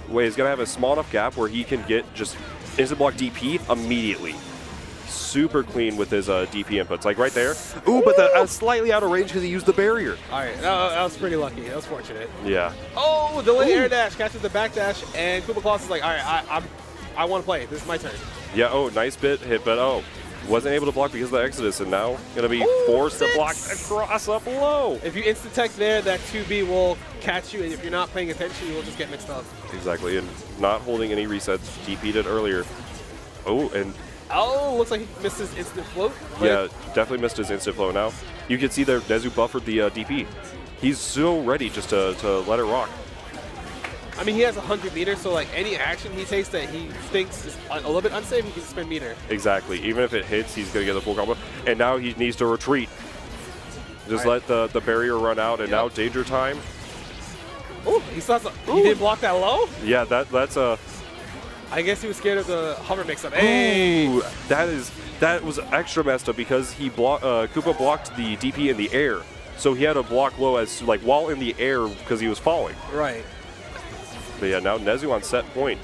where he's going to have a small enough gap where he can get just instant block DP immediately. Super clean with his DP inputs, like right there. Ooh, but slightly out of range because he used the barrier. All right, that was pretty lucky. That was fortunate. Yeah. Oh, delay air dash, catches the back dash, and Koopa Claus is like, all right, I want to play. This is my turn. Yeah, oh, nice bit hit, but wasn't able to block because of the Exodus, and now going to be forced to block across up low. If you insta-tech there, that 2B will catch you, and if you're not paying attention, you will just get mixed up. Exactly, and not holding any resets. DP'd it earlier. Oh, and... Oh, looks like he missed his instant float. Yeah, definitely missed his instant flow now. You can see there, Nezu buffered the DP. He's so ready just to let it rock. I mean, he has 100 meters, so like any action he takes that he thinks is a little bit unsafe, he can spend meter. Exactly. Even if it hits, he's going to get the full combo. And now he needs to retreat. Just let the barrier run out, and now danger time. Oh, he still has he didn't block that low? Yeah, that's a... I guess he was scared of the hover mix-up. Hey! Ooh, that was extra messed up because he Koopa blocked the DP in the air. So he had to block low as like while in the air because he was falling. Right. But yeah, now Nezu on set point.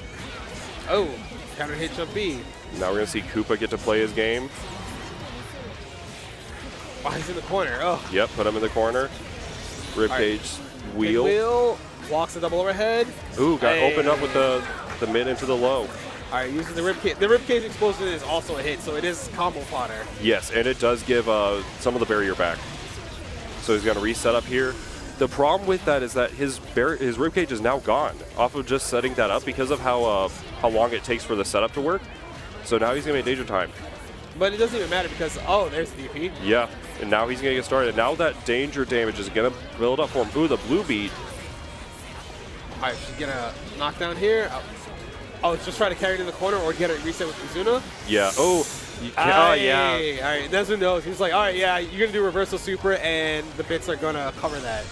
Oh, counter hit jump B. Now we're going to see Koopa get to play his game. Oh, he's in the corner. Oh. Yep, put him in the corner. Ribcage, wheel. Wheel, walks a double overhead. Ooh, got opened up with the mid into the low. All right, using the ribcage. The ribcage explosion is also a hit, so it is combo fodder. Yes, and it does give some of the barrier back. So he's going to reset up here. The problem with that is that his ribcage is now gone off of just setting that up because of how long it takes for the setup to work. So now he's going to be danger time. But it doesn't even matter because, oh, there's the DP. Yeah, and now he's going to get started. Now that danger damage is going to build up for him. Ooh, the blue beat. All right, she's going to knock down here. Oh, just try to carry it in the corner or get it reset with Izuna. Yeah, oh. Yeah. All right, Nezu knows. He's like, all right, yeah, you're going to do reversal super, and the bits are going to cover that.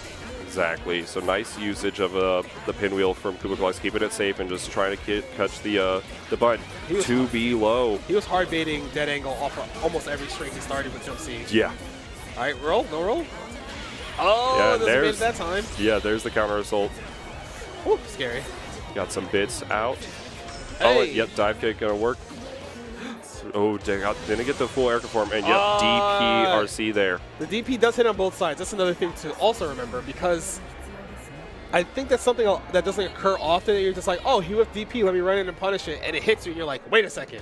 Exactly. So nice usage of the pinwheel from Koopa Claus, keeping it safe and just trying to catch the button. 2B low. He was hard baiting dead angle off of almost every string he started with jump C. Yeah. All right, roll, no roll. Oh, yeah, doesn't made it that time. Yeah, there's the counter assault. Ooh, scary. Got some bits out. Hey. Oh, yep, dive kick gonna work. Oh, didn't get the full air conform, and yep, DP RC there. The DP does hit on both sides. That's another thing to also remember because I think that's something that doesn't occur often. You're just like, oh, he whipped DP, let me run in and punish it, and it hits you, and you're like, wait a second.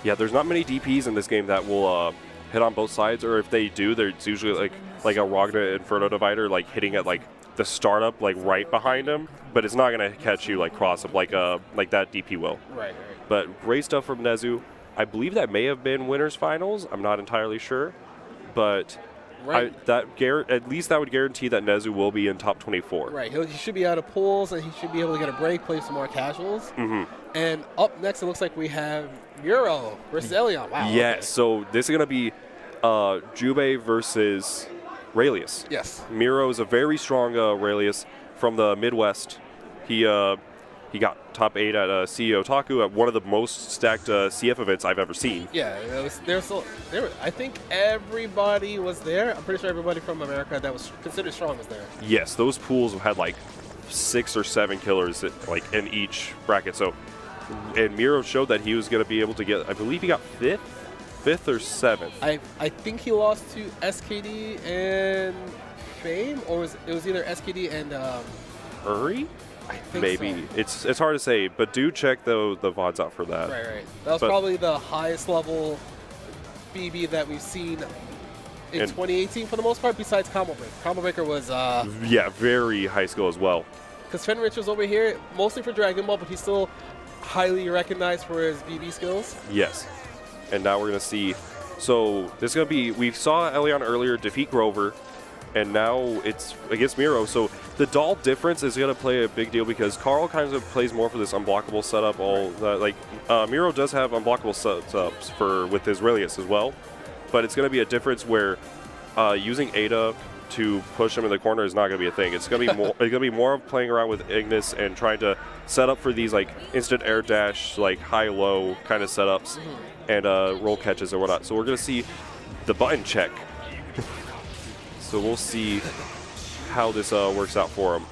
Yeah, there's not many DPs in this game that will hit on both sides, or if they do, it's usually like a Ragna Inferno Divider, like hitting at like the startup, like right behind him, but it's not gonna catch you like cross up like that DP will. Right. But great stuff from Nezu. I believe that may have been winners finals. I'm not entirely sure, but at least that would guarantee that Nezu will be in top 24. Right. He should be out of pools, and he should be able to get a break, play some more casuals. Mm-hmm. And up next, it looks like we have Muro versus Elion. Wow. Yeah. Okay. So this is gonna be Jubei versus Raelius. Yes. Miro is a very strong Raelius from the Midwest. He got top 8 at CEO Otaku at one of the most stacked CF events I've ever seen. Yeah, I think everybody was there. I'm pretty sure everybody from America that was considered strong was there. Yes, those pools had like 6 or 7 killers in each bracket. So, and Miro showed that he was going to be able to get, I believe he got 5th or 7th. I think he lost to SKD and Fame, or it was either SKD and Uri? I think maybe. so. It's hard to say, but do check the VODs out for that. Right. That was probably the highest level BB that we've seen in 2018 for the most part, besides Combo Breaker. Combo Breaker was yeah, very high skill as well. Because Fenrich was over here mostly for Dragon Ball, but he's still highly recognized for his BB skills. Yes. And now we're gonna see. So this is gonna be. We saw Elion earlier defeat Grover, and now it's against Miro. So the doll difference is going to play a big deal because Carl kind of plays more for this unblockable setup. Miro does have unblockable setups with his Raelius as well, but it's going to be a difference where using Ada to push him in the corner is not going to be a thing. It's going to be more. It's going to be more of playing around with Ignis and trying to set up for these like instant air dash, like high-low kind of setups, and roll catches or whatnot. So we're going to see the button check. So we'll see how this works out for him.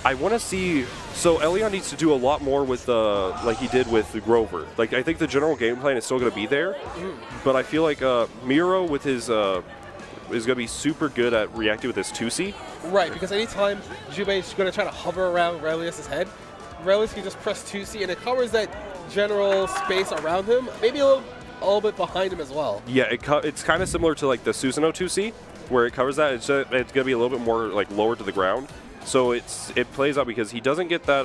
I want to see. So Elion needs to do a lot more with like he did with Grover. Like I think the general game plan is still going to be there, but I feel like Miro with his is going to be super good at reacting with his 2C. Right, because anytime Jubei is going to try to hover around Raelius' head, Raelius can just press 2C and it covers that general space around him, maybe a little bit behind him as well. Yeah, it's kind of similar to like the Susanoo 2C, where it covers that. It's going to be a little bit more like lower to the ground. So it plays out because he doesn't get that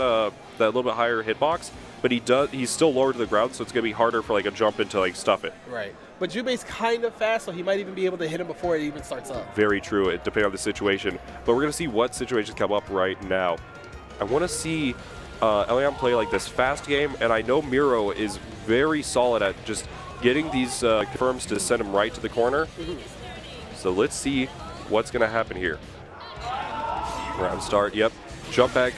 that little bit higher hitbox, but he's still lower to the ground, so it's going to be harder for like a jump in to like stuff it. Right. But Jubei's kind of fast, so he might even be able to hit him before it even starts up. Very true, it depends on the situation. But we're going to see what situations come up right now. I want to see Elion play like this fast game, and I know Miro is very solid at just getting these confirms to send him right to the corner. So let's see what's going to happen here. Round start, yep. Jump back,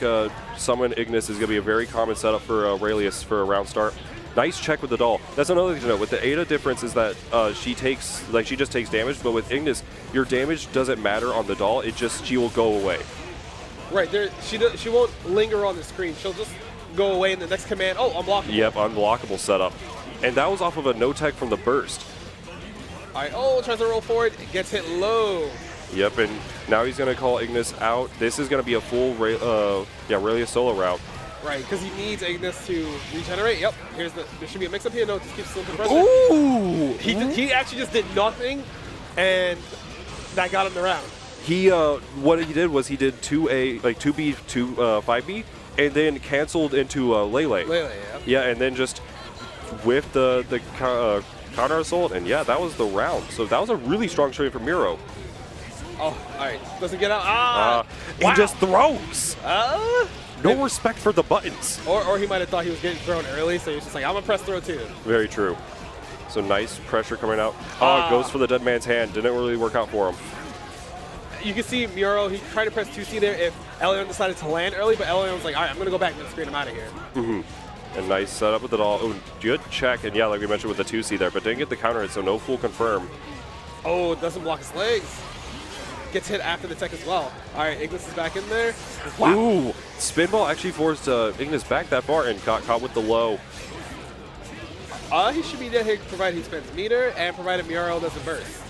summon Ignis is going to be a very common setup for Aurelius for a round start. Nice check with the doll. That's another thing to note. With the Ada difference is that she just takes damage, but with Ignis, your damage doesn't matter on the doll. She will go away. Right. She won't linger on the screen. She'll just go away in the next command. Oh, unblockable. Yep, unblockable setup. And that was off of a no-tech from the burst. All right. Oh, tries to roll forward. It gets hit low. Yep, and now he's going to call Ignis out. This is going to be a full Aurelius solo route. Right, because he needs Ignis to regenerate. Yep, there should be a mix-up here. No, just keeps slipping pressure. Ooh! He actually just did nothing, and that got him the round. What he did was he did 2A, like 2B, 5B, and then canceled into Lele. Lele, yeah. Yeah, and then just whiffed the counter assault, and yeah, that was the round. So that was a really strong showing from Miro. Oh, all right. Doesn't get out. He just throws. No respect for the buttons. Or he might have thought he was getting thrown early, so he was just like, I'm going to press throw too. Very true. So nice pressure coming out. Goes for the dead man's hand. Didn't really work out for him. You can see Miro, he tried to press 2C there if Elion decided to land early, but Elion was like, all right, I'm going to go back to the screen. I'm out of here. And nice setup with it all. Ooh, good check. And yeah, like we mentioned with the 2C there, but didn't get the counter hit, so no full confirm. Oh, it doesn't block his legs. Gets hit after the tech as well. All right, Ignis is back in there. Wow. Ooh, Spinball actually forced Ignis back that far and got caught with the low. He should be dead here provided he spends meter and provided Miro doesn't burst.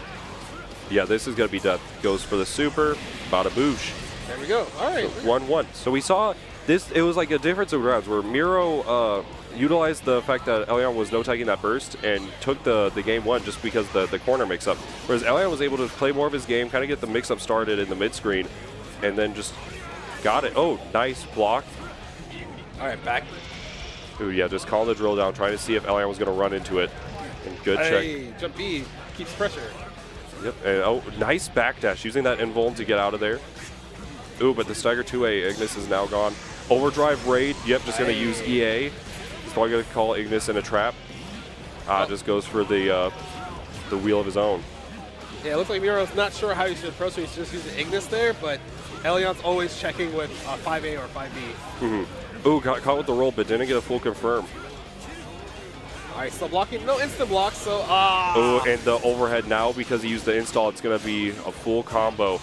Yeah, this is going to be death. Goes for the super. Bada boosh. There we go. All right. So 1-1. So we saw this. It was like a difference of rounds where Miro utilized the fact that Elion was no-tagging that burst and took the game one just because the corner mix-up. Whereas Elion was able to play more of his game, kind of get the mix-up started in the mid-screen, and then just got it. Oh, nice block. All right, back. Ooh, yeah, just calling the drill down, trying to see if Elion was going to run into it. And good check. Jump B. Keeps pressure. Yep, and oh, nice backdash, using that invuln to get out of there. Ooh, but the Stagger 2A, Ignis is now gone. Overdrive raid, yep, just going to use EA. He's probably going to call Ignis in a trap. Just goes for the wheel of his own. Yeah, it looks like Miro's not sure how he should approach it. He's just using Ignis there, but Elion's always checking with 5A or 5B. Ooh, got caught with the roll, but didn't get a full confirm. All right, still blocking. No instant block, so Ooh, and the overhead now, because he used the install, it's going to be a full combo.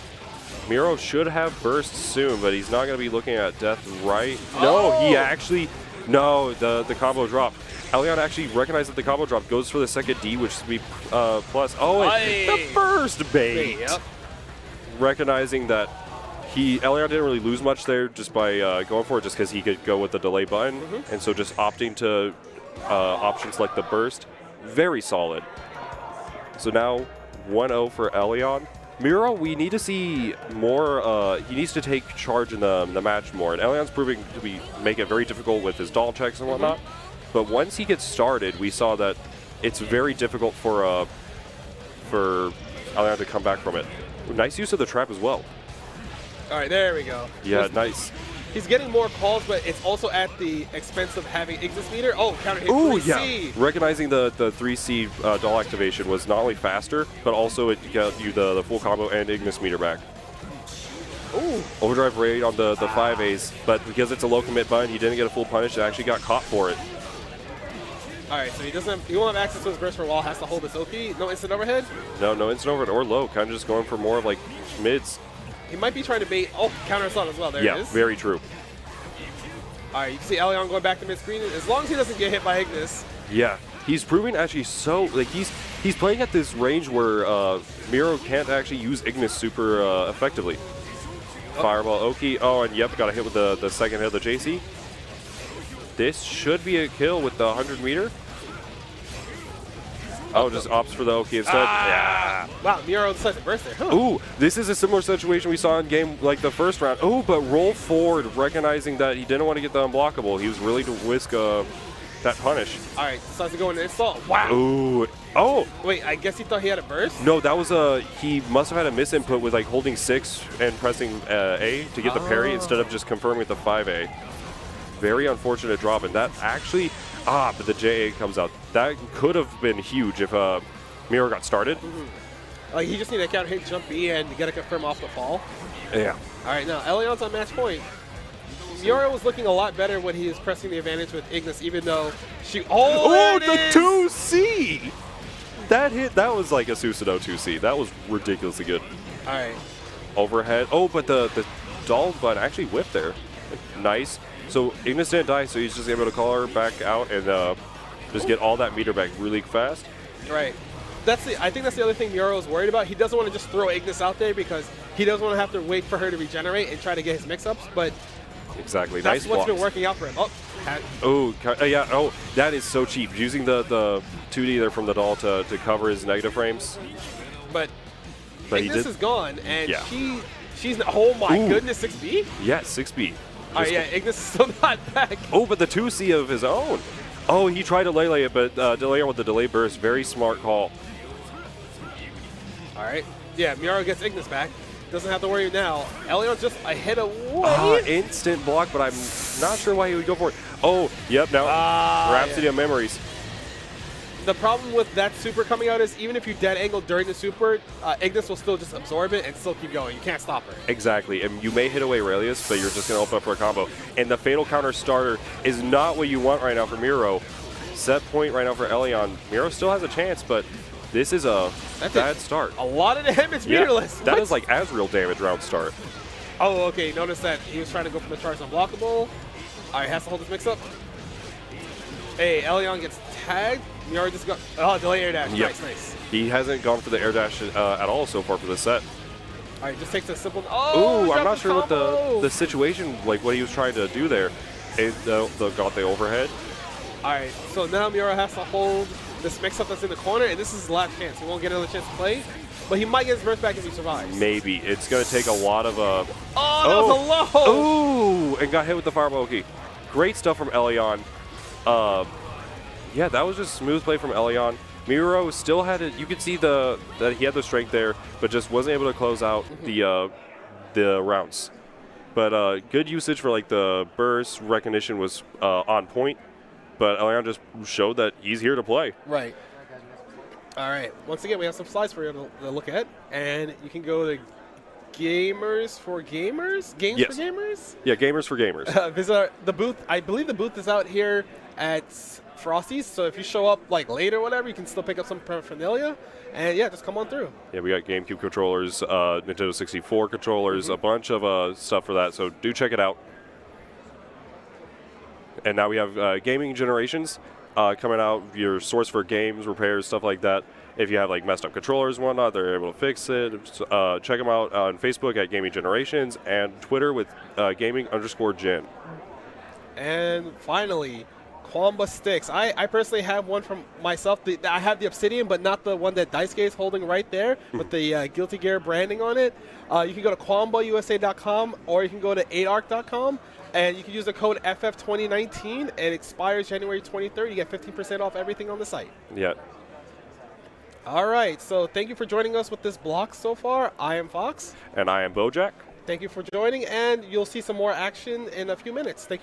Miro should have burst soon, but he's not going to be looking at death right. No, he actually... No, the combo drop. Elion actually recognized that the combo drop, goes for the second D, which would be plus. Oh, and the first bait. Yep. Recognizing that Elion didn't really lose much there just by going for it, just because he could go with the delay button. And so just opting to options like the burst. Very solid. So now 1-0 for Elion. Miro, we need to see more. He needs to take charge in the match more. And Elion's proving to make it very difficult with his doll checks and whatnot. But once he gets started, we saw that it's very difficult for Elion to come back from it. Nice use of the trap as well. All right, there we go. Yeah, nice. He's getting more calls, but it's also at the expense of having Ignis meter. Oh, counter hit 3C. Ooh, yeah. Recognizing the 3C doll activation was not only faster, but also it got you the full combo and Ignis meter back. Ooh. Overdrive raid on the 5As, but because it's a low commit button, he didn't get a full punish. He actually got caught for it. All right, so he won't have access to his burst for a while. Has to hold this OP. No instant overhead. No instant overhead or low. Kind of just going for more of like mids. He might be trying to bait. Oh, counter assault as well. There it is. Yeah, very true. All right, you can see Elion going back to mid-screen. As long as he doesn't get hit by Ignis. Yeah, he's proving actually so, like he's playing at this range where Miro can't actually use Ignis super effectively. Fireball Oki. Oh, and yep, got a hit with the second hit of the JC. this should be a kill with the 100-meter. Oh, just opts for the Oki instead. Yeah. Wow, Miro decides to burst there. Huh. Ooh, this is a similar situation we saw in game like the first round. Ooh, but roll forward, recognizing that he didn't want to get the unblockable. He was really to whisk that punish. All right, decides to go in the install. Wow. Ooh. Oh. Wait, I guess he thought he had a burst? No, that was he must have had a misinput with like holding 6 and pressing A to get the parry instead of just confirming with the 5A. Very unfortunate drop, and that actually, but the JA comes out. That could have been huge if Miro got started. Like, he just needed to counter hit jump B and get a confirm off the fall. Yeah. All right, now Elion's on match point. Miro was looking a lot better when he was pressing the advantage with Ignis, even though she. Oh, the 2C! That hit, that was like a Susanoo 2C. That was ridiculously good. All right. Overhead. Oh, but the doll button actually whipped there. Nice. So Ignis didn't die, so he's just able to call her back out and just get all that meter back really fast. Right. I think that's the other thing Miro is worried about. He doesn't want to just throw Ignis out there because he doesn't want to have to wait for her to regenerate and try to get his mix-ups, but exactly. That's nice what's blocks. been working out for him. Yeah. Oh, that is so cheap. Using the 2D there from the doll to cover his negative frames. But Ignis is gone, and yeah. she's oh my goodness, 6B? Yeah, 6B. Oh yeah, Ignis is still not back. Oh, but the 2C of his own. Oh, he tried to lay it, but delay on with the delay burst. Very smart call. All right. Yeah, Miro gets Ignis back. Doesn't have to worry now. Elion's just ahead away. Instant block, but I'm not sure why he would go for it. Oh, yep, now Rhapsody of Memories. The problem with that super coming out is even if you dead angle during the super, Ignis will still just absorb it and still keep going. You can't stop her. Exactly, and you may hit away Aurelius, but you're just going to open up for a combo. And the Fatal Counter starter is not what you want right now for Miro. Set point right now for Elion. Miro still has a chance, but this is a bad start. A lot of damage meterless. That is like Azrael damage round start. Oh, okay. Notice that he was trying to go for the charge unblockable. All right, has to hold this mix up. Hey, Elion gets tagged. Miro just got delay air dash. Yep. Nice. He hasn't gone for the air dash at all so far for this set. All right, just takes a simple. Ooh, I'm not sure what the situation, like what he was trying to do there. Got the overhead. All right, so now Miro has to hold this mix-up that's in the corner, and this is his last chance. He won't get another chance to play, but he might get his burst back if he survives. Maybe. It's going to take a lot of... that was a low! Ooh, and got hit with the Fireball key. Great stuff from Elion. Yeah, that was just smooth play from Elion. Miro still had it. You could see that he had the strength there, but just wasn't able to close out the rounds. But good usage for like the burst recognition was on point. But Elion just showed that he's here to play. Right. All right. Once again, we have some slides for you to look at, and you can go to Gamers for Gamers. Games for Gamers. Yeah, Gamers for Gamers. Visit the booth. I believe the booth is out here at Frosty's, so if you show up like late or whatever, you can still pick up some paraphernalia, and yeah, just come on through. Yeah, we got GameCube controllers, Nintendo 64 controllers, a bunch of stuff for that, so do check it out. And now we have gaming generations coming out, your source for games, repairs, stuff like that. If you have like messed up controllers and whatnot, they're able to fix it. Check them out on Facebook at Gaming Generations and Twitter with gaming_gen. And finally, Quamba sticks. I personally have one from myself. I have the Obsidian, but not the one that Daisuke is holding right there with the Guilty Gear branding on it. You can go to QuambaUSA.com or you can go to 8arc.com. And you can use the code FF2019. It expires January 23rd. You get 15% off everything on the site. Yeah. All right. So thank you for joining us with this block so far. I am Fox. And I am Bojack. Thank you for joining, and you'll see some more action in a few minutes. Thank you.